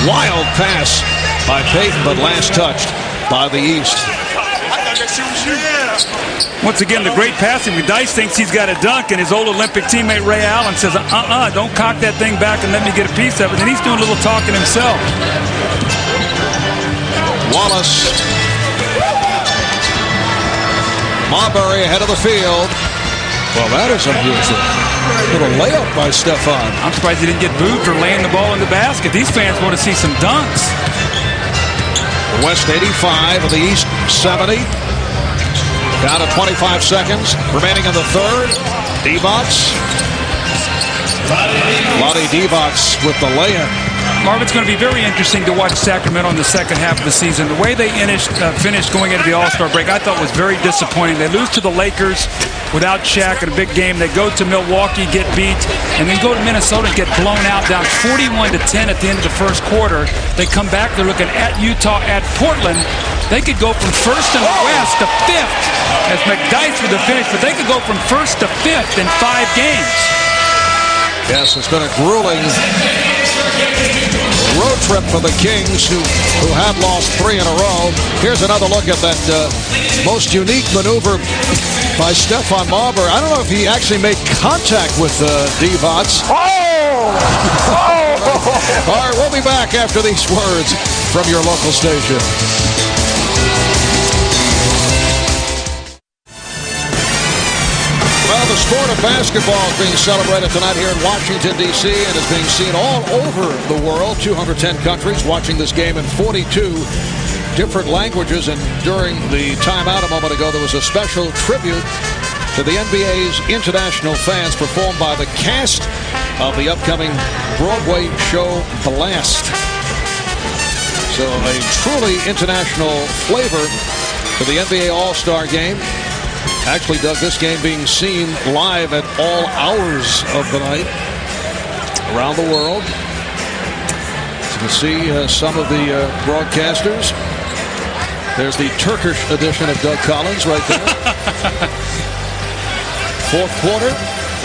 Wild pass by Payton, but last touched by the East. Once again, the great passing. McDyess thinks he's got a dunk, and his old Olympic teammate Ray Allen says, don't cock that thing back and let me get a piece of it. And he's doing a little talking himself. Wallace. Marbury ahead of the field. Well, that is unusual. Little layup by Stephon. I'm surprised he didn't get booed for laying the ball in the basket. These fans want to see some dunks. The West 85 and the East 70. Down to 25 seconds remaining in the third. Divac. Vlade Divac with the layup. Marv, it's going to be very interesting to watch Sacramento in the second half of the season. The way they finished going into the All-Star break, I thought was very disappointing. They lose to the Lakers without Shaq in a big game. They go to Milwaukee, get beat, and then go to Minnesota and get blown out, down 41-10 at the end of the first quarter. They come back. They're looking at Utah, at Portland. They could go from first in the West to fifth, as McDyess with the finish, but they could go from first to fifth in 5 games. Yes, it's been a grueling road trip for the Kings, who have lost 3 in a row. Here's another look at that most unique maneuver by Stephon Marbury. I don't know if he actually made contact with Divac. All right, we'll be back after these words from your local station. Well, the sport of basketball is being celebrated tonight here in Washington, D.C. and is being seen all over the world. 210 countries watching this game in 42 different languages. And during the timeout a moment ago, there was a special tribute to the NBA's international fans performed by the cast of the upcoming Broadway show Blast. So a truly international flavor to the NBA All-Star Game. Actually, Doug, this game being seen live at all hours of the night around the world. So you can see some of the broadcasters. There's the Turkish edition of Doug Collins right there. Fourth quarter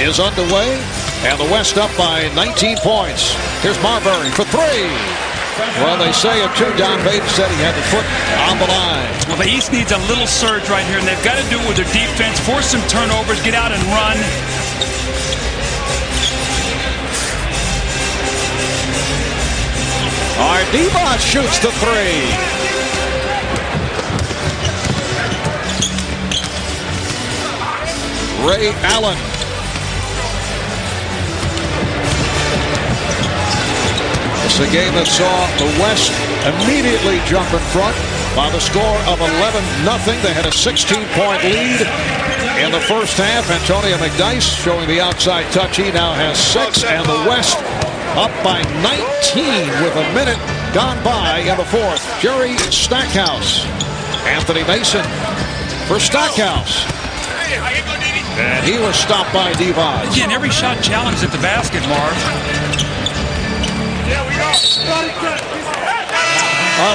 is underway, and the West up by 19 points. Here's Marbury for 3. Well, they say it too. Don Payton said he had the foot on the line. Well, the East needs a little surge right here, and they've got to do it with their defense, force some turnovers, get out and run. All right, Divac shoots the 3. Ray Allen. It's a game that saw the West immediately jump in front by the score of 11-0. They had a 16-point lead in the first half. Antonio McDyess showing the outside touch. He now has 6, and the West up by 19 with a minute gone by in the fourth. Jerry Stackhouse. Anthony Mason for Stackhouse. And he was stopped by Divac. Again, every shot challenged at the basket, Marv.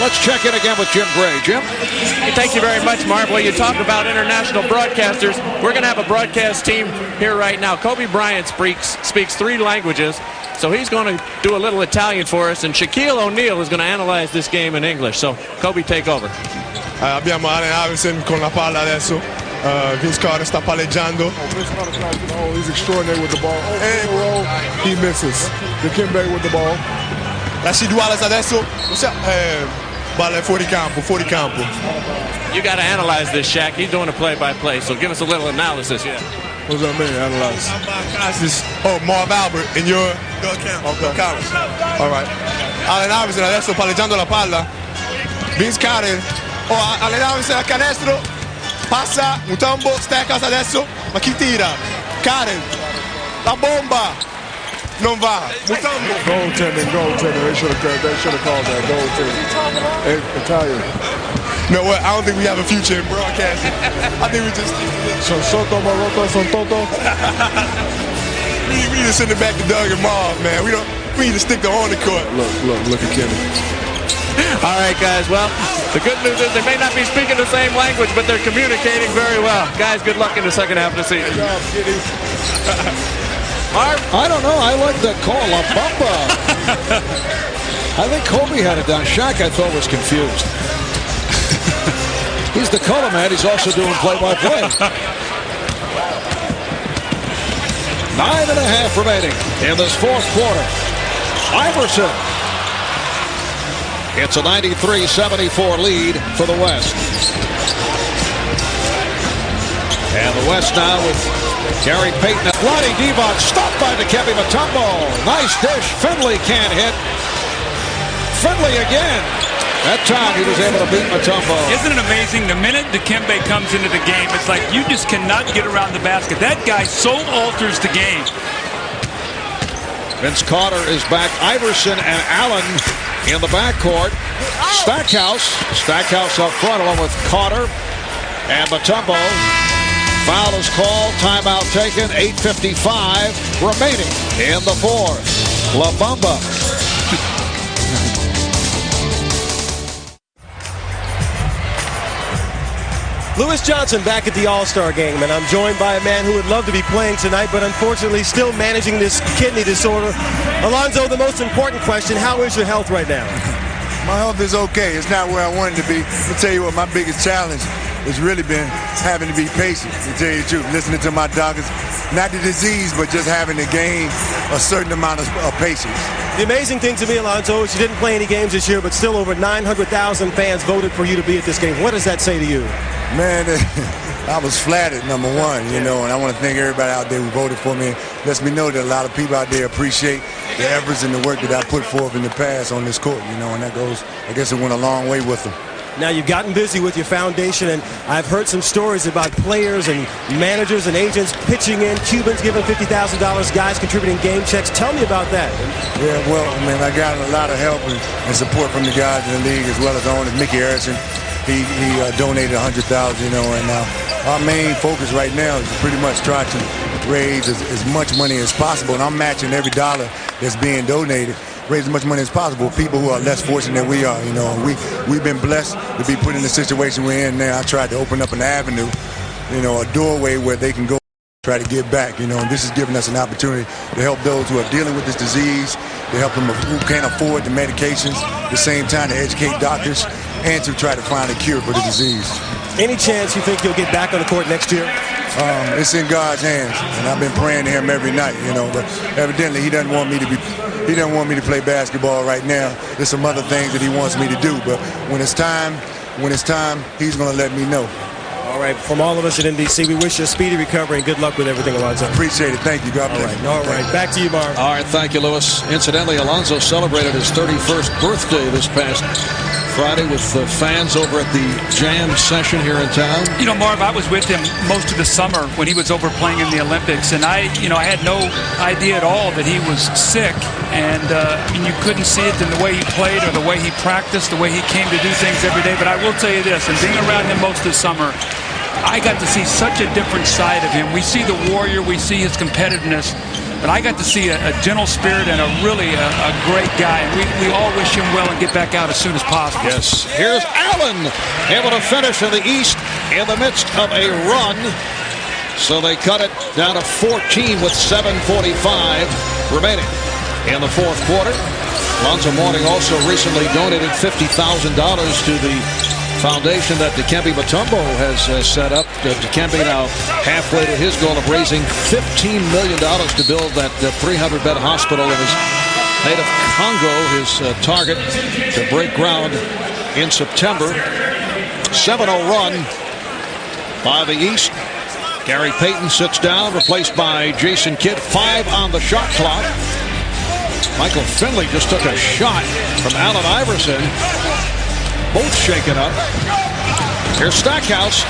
Let's check in again with Jim Gray. Jim? Hey, thank you very much, Marv. Well, you talk about international broadcasters. We're going to have a broadcast team here right now. Kobe Bryant speaks 3 languages, so he's going to do a little Italian for us, and Shaquille O'Neal is going to analyze this game in English. So, Kobe, take over. Abbiamo Allan Iverson con la palla adesso. Vince Carter sta palleggiando. He's extraordinary with the ball. He misses. Dikembe with the ball. Rasheed Wallace adesso. Balla fuori campo, fuori campo. You got to analyze this, Shaq. He's doing a play-by-play, so give us a little analysis. Yeah. What does that mean, analyze? Marv Albert in your comments. All right. Allan Iverson adesso palleggiando la palla. Vince Carter. Allan Iverson al canestro. Passa, Mutombo, Stackhouse adesso, ma chi tira? Karen, la bomba, non va. Mutombo. Goaltending. They should have called that goaltending. Italian. You know what? I don't think we have a future in broadcasting. I think we just. Son Soto, Maroto, Son Toto. we need to send it back to Doug and Marv, man. We need to stick to on the court. Look at Kenny. All right, guys. Well, the good news is they may not be speaking the same language, but they're communicating very well. Guys, good luck in the second half of the season. Good job, Kitty. Marv? I don't know. I like the call, La Bamba. I think Kobe had it down. Shaq, I thought, was confused. He's the color man. He's also doing play-by-play. 9.5 remaining in this fourth quarter. Iverson. It's a 93-74 lead for the West. And the West now with Gary Payton. Vlade Divac stopped by Dikembe Mutombo. Nice dish. Finley can't hit. Finley again. That time he was able to beat Mutombo. Isn't it amazing? The minute Dikembe comes into the game, it's like you just cannot get around the basket. That guy so alters the game. Vince Carter is back. Iverson and Allan in the backcourt. Stackhouse up front along with Carter and Mutombo. Foul is called. Timeout taken. 8:55 remaining in the fourth. La Bamba. Lewis Johnson back at the All-Star game, and I'm joined by a man who would love to be playing tonight, but unfortunately still managing this kidney disorder. Alonzo, the most important question, how is your health right now? My health is okay. It's not where I wanted to be. I'll tell you what, my biggest challenge has really been having to be patient, to tell you the truth. Listening to my doctors, not the disease, but just having to gain a certain amount of patience. The amazing thing to me, Alonzo, is you didn't play any games this year, but still over 900,000 fans voted for you to be at this game. What does that say to you? Man, I was flattered, number one, you know, and I want to thank everybody out there who voted for me. It lets me know that a lot of people out there appreciate the efforts and the work that I put forth in the past on this court, you know, and that goes, I guess it went a long way with them. Now, you've gotten busy with your foundation, and I've heard some stories about players and managers and agents pitching in, Cubans giving $50,000, guys contributing game checks. Tell me about that. Yeah, well, man, I got a lot of help and support from the guys in the league, as well as the owner, Mickey Iverson. He donated $100,000, you know, and our main focus right now is to pretty much try to raise as much money as possible, and I'm matching every dollar that's being donated. Raise as much money as possible. People who are less fortunate than we are, you know. We've been blessed to be put in the situation we're in now. I tried to open up an avenue, you know, a doorway where they can go try to give back, you know. And this is giving us an opportunity to help those who are dealing with this disease, to help them who can't afford the medications, at the same time to educate doctors, and to try to find a cure for the disease. Any chance you think you'll get back on the court next year? It's in God's hands, and I've been praying to Him every night, you know. But evidently, He doesn't want me to play basketball right now. There's some other things that He wants me to do. But when it's time, He's going to let me know. All right, from all of us at NBC, we wish you a speedy recovery and good luck with everything, Alonzo. Appreciate it. Thank you. God bless you. All right. Back to you, Marv. All right, thank you, Lewis. Incidentally, Alonzo celebrated his 31st birthday this past Friday with fans over at the Jam session here in town. You know, Marv, I was with him most of the summer when he was over playing in the Olympics, and I had no idea at all that he was sick, and you couldn't see it in the way he played or the way he practiced, the way he came to do things every day. But I will tell you this, and being around him most of the summer, I got to see such a different side of him. We see the warrior, we see his competitiveness, but I got to see a gentle spirit and a great guy. And we all wish him well and get back out as soon as possible. Yes. Here's Allan, able to finish in the East in the midst of a run. So they cut it down to 14 with 7:45 remaining in the fourth quarter. Alonzo Mourning also recently donated $50,000 to the foundation that Dikembe Mutombo has set up. Dikembe now halfway to his goal of raising $15 million to build that 300-bed hospital in his native Congo, his target to break ground in September. 7-0 run by the East. Gary Payton sits down, replaced by Jason Kidd. 5 on the shot clock. Michael Finley just took a shot from Allen Iverson. Both shaken up. Here's Stackhouse.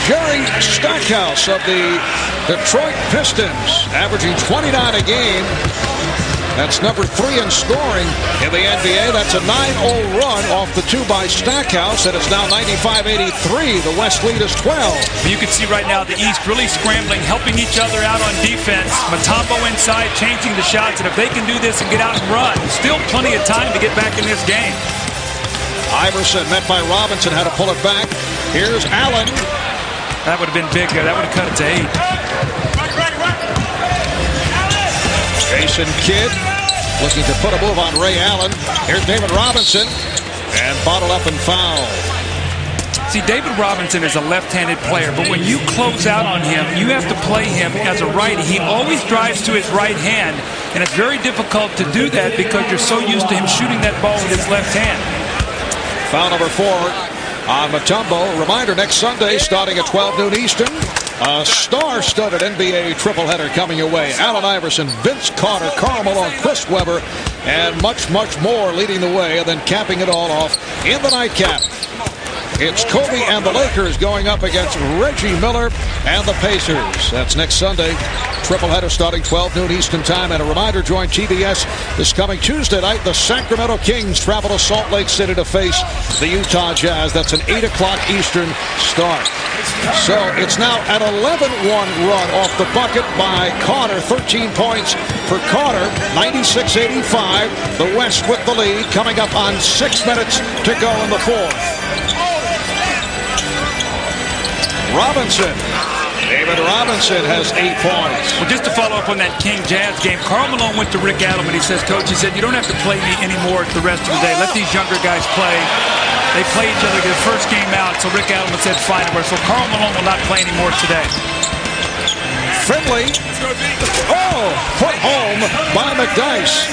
Jerry Stackhouse of the Detroit Pistons, averaging 29 a game. That's number 3 in scoring in the NBA. That's a 9-0 run off the 2 by Stackhouse, and it's now 95-83. The West lead is 12. You can see right now the East really scrambling, helping each other out on defense. Mutombo inside, changing the shots, and if they can do this and get out and run, still plenty of time to get back in this game. Iverson met by Robinson, had to pull it back. Here's Allan. That would have been big there. That would have cut it to 8. Jason Kidd looking to put a move on Ray Allen. Here's David Robinson, and bottled up and fouled. See, David Robinson is a left-handed player, but when you close out on him, you have to play him as a righty. He always drives to his right hand, and it's very difficult to do that because you're so used to him shooting that ball with his left hand. Foul number 4 on Mutombo. Reminder, next Sunday, starting at 12 noon Eastern, a star-studded NBA tripleheader coming your way. Allen Iverson, Vince Carter, Karl Malone, Chris Webber, and much, much more leading the way, and then capping it all off in the nightcap. It's Kobe and the Lakers going up against Reggie Miller and the Pacers. That's next Sunday. Tripleheader starting 12 noon Eastern time. And a reminder, join TBS this coming Tuesday night. The Sacramento Kings travel to Salt Lake City to face the Utah Jazz. That's an 8 o'clock Eastern start. So it's now an 11-1 run off the bucket by Carter. 13 points for Carter. 96-85. The West with the lead. Coming up on 6 minutes to go in the fourth. Robinson. David Robinson has 8 points. Well, just to follow up on that King-Jazz game, Karl Malone went to Rick Adelman. He says, Coach, he said, you don't have to play me anymore the rest of the day. Let these younger guys play. They play each other, their first game out, so Rick Adelman said, fine. So Karl Malone will not play anymore today. Finley. Oh, put home by McDyess.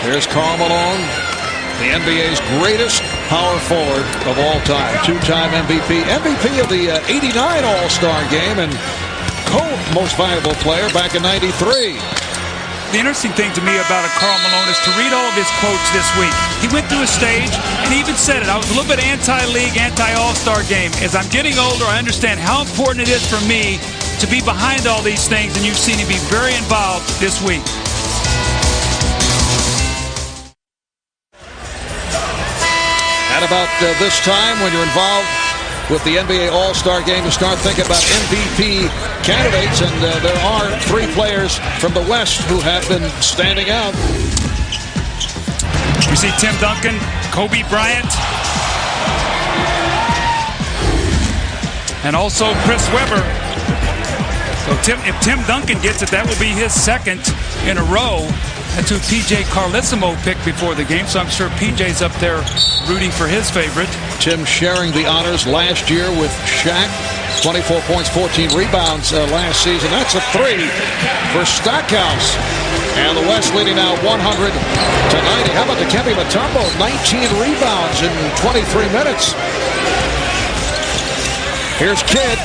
Here's Karl Malone, the NBA's greatest power forward of all time. 2-time MVP. MVP of the 89 All-Star game and co-most valuable player back in 93. The interesting thing to me about Karl Malone is to read all of his quotes this week. He went through a stage and he even said it. I was a little bit anti-league, anti-All-Star game. As I'm getting older, I understand how important it is for me to be behind all these things, and you've seen him be very involved this week. At about this time, when you're involved with the NBA All-Star Game, you start thinking about MVP candidates, and there are 3 players from the West who have been standing out. You see Tim Duncan, Kobe Bryant, and also Chris Webber. So if Tim Duncan gets it, that will be his 2nd in a row. That's who P.J. Carlissimo picked before the game, so I'm sure P.J.'s up there rooting for his favorite. Tim sharing the honors last year with Shaq. 24 points, 14 rebounds last season. That's a 3 for Stackhouse. And the West leading now 100-90. How about Dikembe Mutombo? 19 rebounds in 23 minutes. Here's Kidd.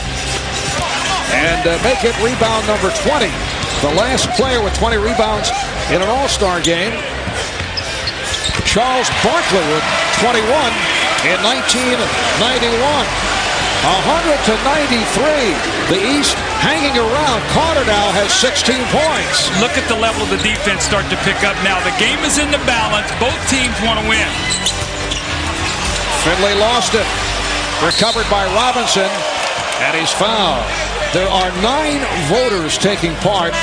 And make it rebound number 20. The last player with 20 rebounds in an All-Star game. Charles Barkley with 21 in 1991. 100-93. The East hanging around. Carter now has 16 points. Look at the level of the defense start to pick up now. The game is in the balance. Both teams want to win. Finley lost it. Recovered by Robinson. And he's fouled. There are 9 voters taking part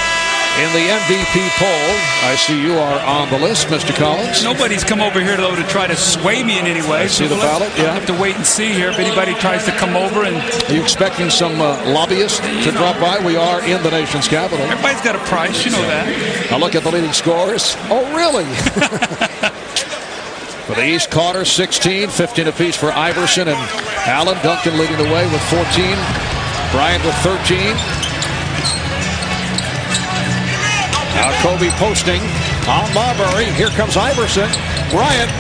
in the MVP poll. I see you are on the list, Mr. Collins. Nobody's come over here, though, to try to sway me in any way. I see the ballot, yeah. I'll have to wait and see here if anybody tries to come over. And are you expecting some lobbyists to drop by? We are in the nation's capital. Everybody's got a price, you know that. I look at the leading scores. Oh, really? For the East, Carter, 16, 15 apiece for Iverson and Allan. Duncan leading the way with 14. Bryant with 13. Now Kobe posting on Marbury. Here comes Iverson. Bryant.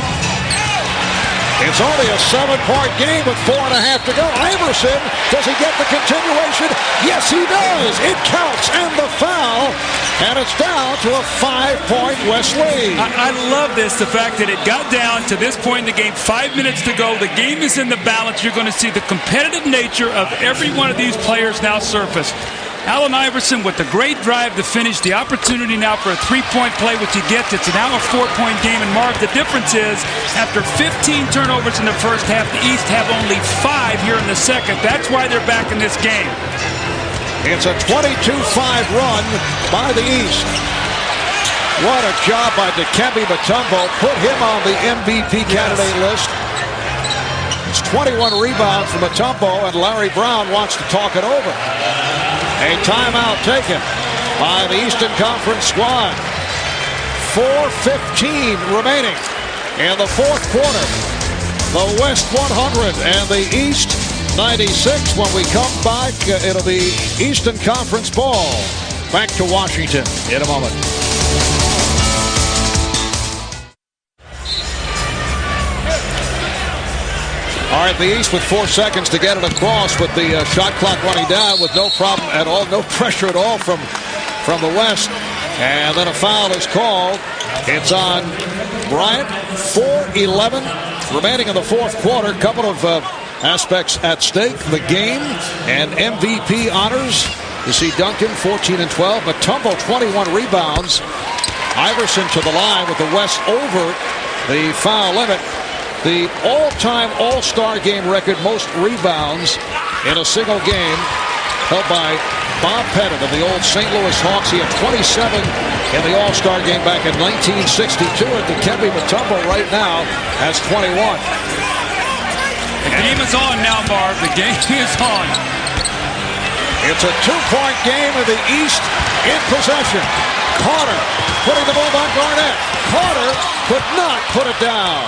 It's only a 7-point game with 4.5 to go. Iverson, does he get the continuation? Yes, he does. It counts, and the foul, and it's down to a 5-point West lead. I love this, the fact that it got down to this point in the game, 5 minutes to go. The game is in the balance. You're going to see the competitive nature of every one of these players now surface. Allen Iverson with the great drive to finish, the opportunity now for a 3-point play, which he gets. It's now a 4-point game. And Marv, the difference is, after 15 turnovers in the first half, the East have only 5 here in the second. That's why they're back in this game. It's a 22-5 run by the East. What a job by Dikembe Mutombo. Put him on the MVP candidate list. It's 21 rebounds for Mutombo, and Larry Brown wants to talk it over. A timeout taken by the Eastern Conference squad. 4:15 remaining in the fourth quarter. The West 100 and the East 96. When we come back, it'll be Eastern Conference ball. Back to Washington in a moment. All right, the East with 4 seconds to get it across with the shot clock running down with no problem at all, no pressure at all from the West. And then a foul is called. It's on Bryant. 4:11 remaining in the fourth quarter. Couple of aspects at stake. The game and MVP honors. You see Duncan, 14 and 12. Mutombo, 21 rebounds. Iverson to the line with the West over the foul limit. The all-time All-Star game record, most rebounds in a single game, held by Bob Pettit of the old St. Louis Hawks. He had 27 in the All-Star game back in 1962. And Dikembe Mutombo right now has 21. The game is on now, Marv. The game is on. It's a 2-point game of the East in possession. Carter putting the ball on Garnett. Carter could not put it down.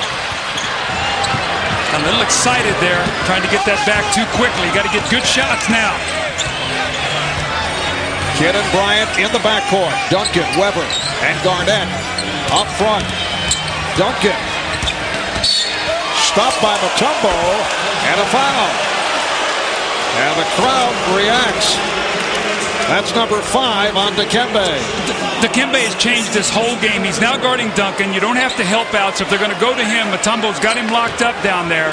A little excited there, trying to get that back too quickly. Got to get good shots now. Kidd and Bryant in the backcourt. Duncan, Weber, and Garnett up front. Duncan stopped by Mutombo, and a foul. And the crowd reacts. That's number 5 on Dikembe. Dikembe has changed this whole game. He's now guarding Duncan. You don't have to help out, so if they're going to go to him, Mutombo's got him locked up down there.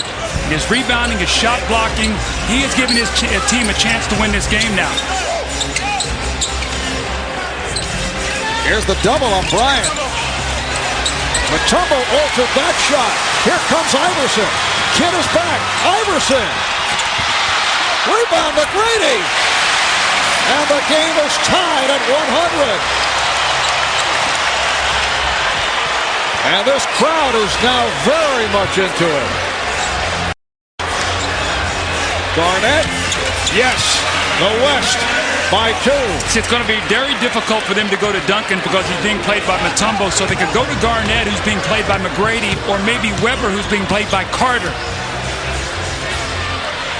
His rebounding, his shot blocking, he is giving his team a chance to win this game now. Here's the double on Bryant. Mutombo altered that shot. Here comes Iverson. Kidd is back. Iverson. Rebound McGrady. And the game is tied at 100. And this crowd is now very much into it. Garnett, yes, the West by 2. It's going to be very difficult for them to go to Duncan because he's being played by Mutombo, so they could go to Garnett, who's being played by McGrady, or maybe Weber, who's being played by Carter.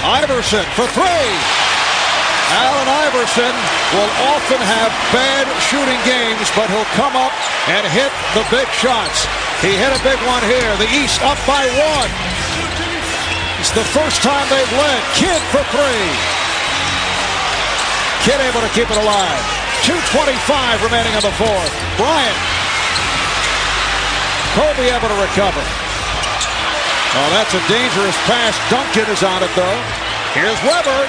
Iverson for 3. Allen Iverson will often have bad shooting games, but he'll come up and hit the big shots. He hit a big one here. The East up by 1. It's the first time they've led. Kidd for 3. Kidd able to keep it alive. 2:25 remaining in the 4th. Bryant. Kobe able to recover. Oh, that's a dangerous pass. Duncan is on it, though. Here's Weber.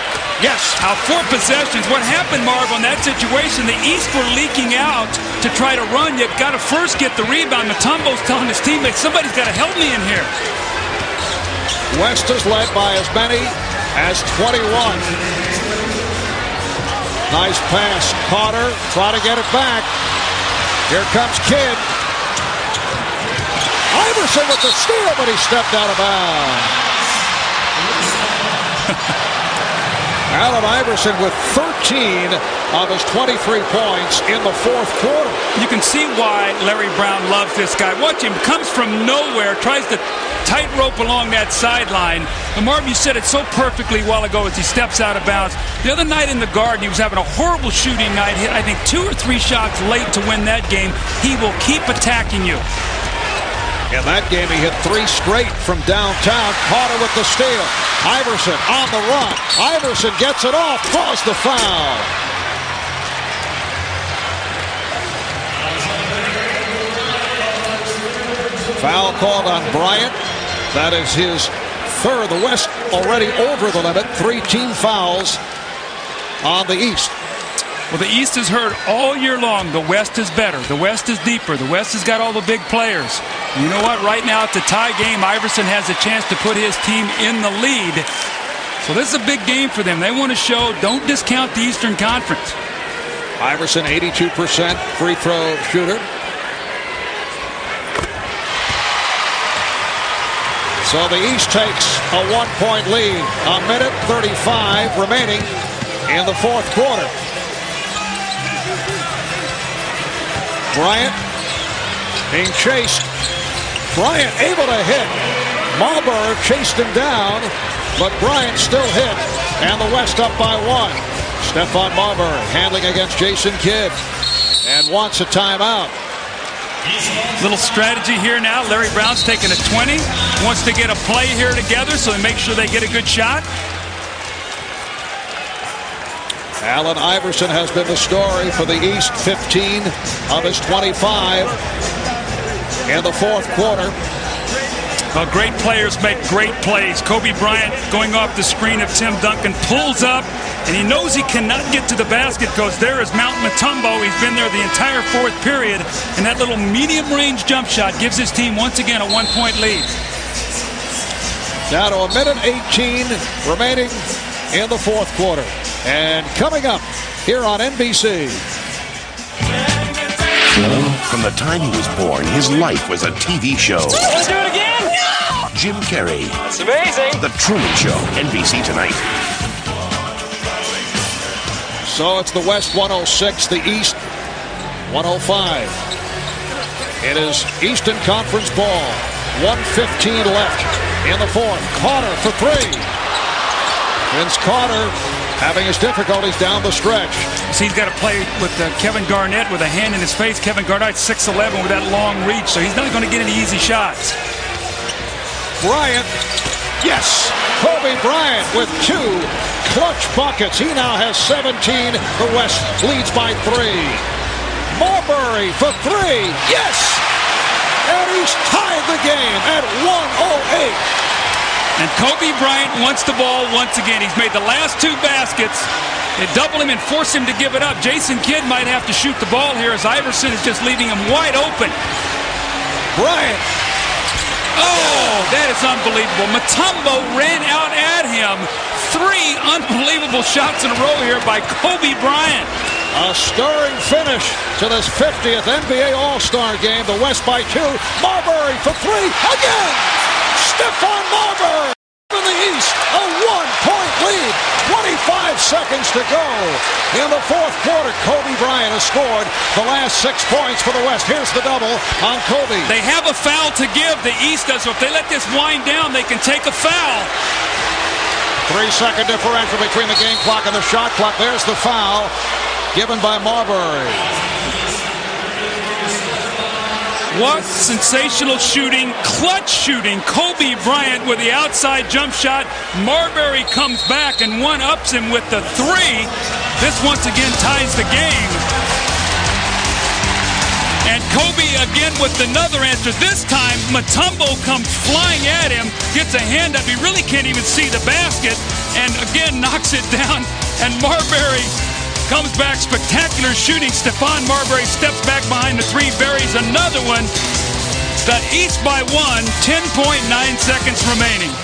Yes. 4 possessions. What happened, Marv, on that situation? The East were leaking out to try to run. You've got to first get the rebound. Mutombo's telling his teammates, somebody's got to help me in here. West is led by as many as 21. Nice pass. Carter try to get it back. Here comes Kidd. Iverson with the steal, but he stepped out of bounds. Allen Iverson with 13 of his 23 points in the 4th quarter. You can see why Larry Brown loves this guy. Watch him. Comes from nowhere. Tries to tightrope along that sideline. And Marv, you said it so perfectly a while ago as he steps out of bounds. The other night in the Garden, he was having a horrible shooting night. Hit, I think, 2 or 3 shots late to win that game. He will keep attacking you. In that game, he hit 3 straight from downtown. Carter with the steal. Iverson on the run. Iverson gets it off. Draws the foul. Foul called on Bryant. That is his 3rd. The West already over the limit. 3 team fouls on the East. Well, the East has heard all year long the West is better. The West is deeper. The West has got all the big players. You know what? Right now, it's a tie game. Iverson has a chance to put his team in the lead. So this is a big game for them. They want to show, don't discount the Eastern Conference. Iverson, 82% free throw shooter. So the East takes a 1-point lead. A minute 35 remaining in the 4th quarter. Bryant being chased. Bryant able to hit. Marbury chased him down, but Bryant still hit. And the West up by 1. Stephon Marbury handling against Jason Kidd and wants a timeout. Little strategy here now. Larry Brown's taking a 20. Wants to get a play here together so they make sure they get a good shot. Allen Iverson has been the story for the East. 15 of his 25 in the 4th quarter. Well, great players make great plays. Kobe Bryant going off the screen of Tim Duncan pulls up, and he knows he cannot get to the basket because there is Mount Mutombo. He's been there the entire 4th period, and that little medium-range jump shot gives his team once again a 1-point lead. Now to a minute 18 remaining in the 4th quarter. And coming up here on NBC. From the time he was born, his life was a TV show. Let's do it again! No! Jim Carrey. That's amazing. The Truman Show, NBC Tonight. So it's the West 106, the East 105. It is Eastern Conference ball. 1:15 left in the 4th. Carter for 3. Vince Carter having his difficulties down the stretch. So he's got to play with Kevin Garnett with a hand in his face. Kevin Garnett 6'11" with that long reach, so he's not going to get any easy shots. Bryant, yes, Kobe Bryant with 2 clutch buckets. He now has 17. The West leads by 3. Marbury for 3, yes, and he's tied the game at 1:08. And Kobe Bryant wants the ball once again. He's made the last 2 baskets. They double him and force him to give it up. Jason Kidd might have to shoot the ball here as Iverson is just leaving him wide open. Bryant. Oh, that is unbelievable. Mutombo ran out at him. 3 unbelievable shots in a row here by Kobe Bryant. A stirring finish to this 50th NBA All-Star game. The West by 2. Marbury for 3 again. Stephon Marbury in the East, a 1-point lead. 25 seconds to go in the fourth quarter. Kobe Bryant has scored the last 6 points for the West. Here's the double on Kobe. They have a foul to give, the East does, so if they let this wind down, they can take a foul. 3-second differential between the game clock and the shot clock. There's the foul given by Marbury. What sensational shooting, clutch shooting. Kobe Bryant with the outside jump shot. Marbury comes back and one-ups him with the three. This once again ties the game. And Kobe again with another answer. This time, Mutombo comes flying at him, gets a hand up. He really can't even see the basket, and again knocks it down. And Marbury comes back, spectacular shooting. Stephon Marbury steps back behind the three, buries another one. The East by 1, 10.9 seconds remaining.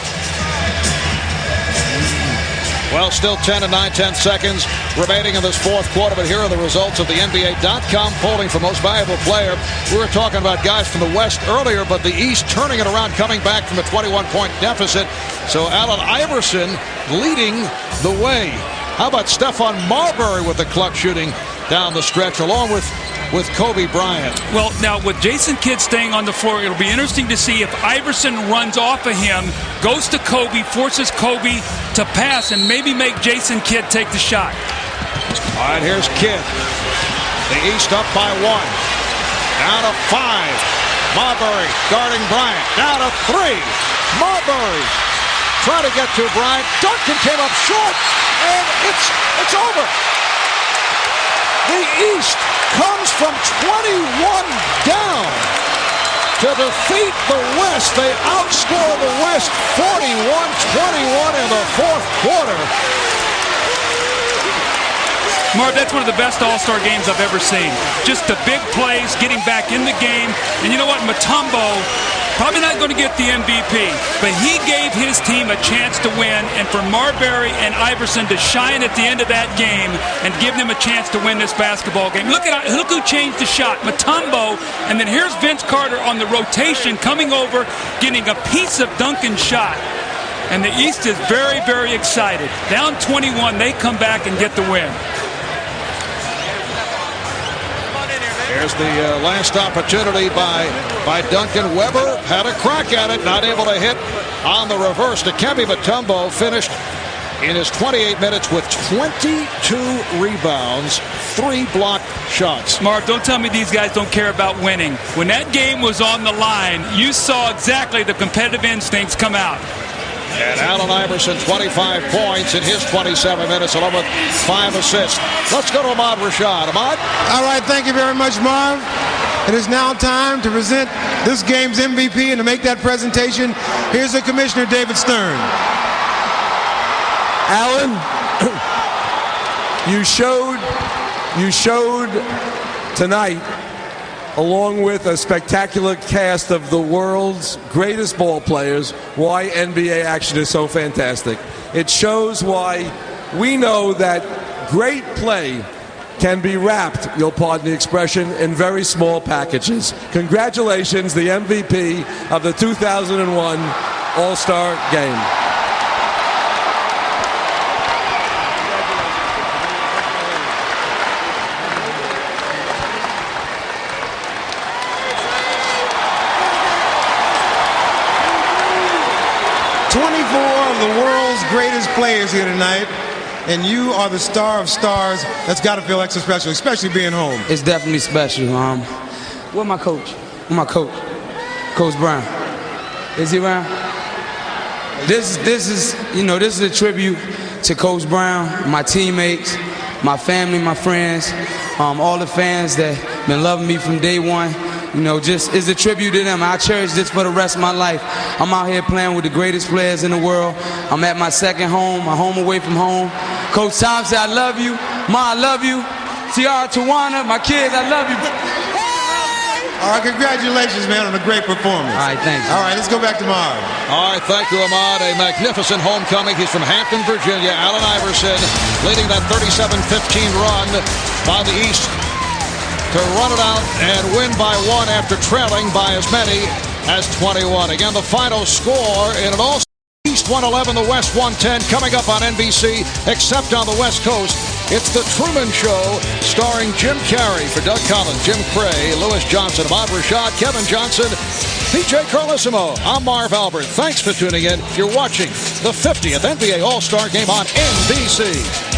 Well, still 10 and 9/10 seconds remaining in this fourth quarter, but here are the results of the NBA.com polling for most valuable player. We were talking about guys from the West earlier, but the East turning it around, coming back from a 21-point deficit. So Allan Iverson leading the way. How about Stephon Marbury with the clutch shooting down the stretch, along with Kobe Bryant? Well, now with Jason Kidd staying on the floor, it'll be interesting to see if Iverson runs off of him, goes to Kobe, forces Kobe to pass, and maybe make Jason Kidd take the shot. All right, here's Kidd. The East up by 1. Down to 5. Marbury guarding Bryant. Down to 3. Marbury trying to get to Bryant. Duncan came up short, and it's over. The East comes from 21 down to defeat the West. They outscore the West 41-21 in the fourth quarter. Marv, that's one of the best All-Star games I've ever seen. Just the big plays, getting back in the game. And you know what? Mutombo, probably not going to get the MVP, but he gave his team a chance to win, and for Marbury and Iverson to shine at the end of that game and give them a chance to win this basketball game. Look who changed the shot, Mutombo, and then here's Vince Carter on the rotation coming over, getting a piece of Duncan's shot. And the East is very, very excited. Down 21, they come back and get the win. Here's the last opportunity by Duncan. Weber had a crack at it, not able to hit on the reverse. Dikembe Mutombo finished in his 28 minutes with 22 rebounds, 3 blocked shots. Marv, don't tell me these guys don't care about winning. When that game was on the line, you saw exactly the competitive instincts come out. And Allan Iverson, 25 points in his 27 minutes, along with 5 assists. Let's go to Ahmad Rashad. Ahmad? All right, thank you very much, Marv. It is now time to present this game's MVP, and to make that presentation, here's the Commissioner, David Stern. Allan, you showed tonight, along with a spectacular cast of the world's greatest ball players, why NBA action is so fantastic. It shows why we know that great play can be wrapped, you'll pardon the expression, in very small packages. Congratulations, the MVP of the 2001 All-Star Game. 24 of the world's greatest players here tonight, and you are the star of stars. That's got to feel extra special, especially being home. It's definitely special. Where's my coach? Where's my coach? Coach Brown. Is he around? This is a tribute to Coach Brown, my teammates, my family, my friends, all the fans that been loving me from day one. Just is a tribute to them. I cherish this for the rest of my life. I'm out here playing with the greatest players in the world. I'm at my second home, my home away from home. Coach Tom said, I love you. Ma, I love you. Tiara, Tawana, my kids, I love you. All right, congratulations, man, on a great performance. All right, thanks. All right, let's go back tomorrow. All right, thank you, Ahmad. A magnificent homecoming. He's from Hampton, Virginia. Allan Iverson leading that 37-15 run by the East to run it out and win by 1 after trailing by as many as 21. Again, the final score in an All-Star East 111, the West 110, coming up on NBC, except on the West Coast. It's The Truman Show, starring Jim Carrey for Doug Collins, Jim Cray, Lewis Johnson, Bob Rashad, Kevin Johnson, PJ Carlissimo. I'm Marv Albert. Thanks for tuning in. You're watching the 50th NBA All-Star Game on NBC.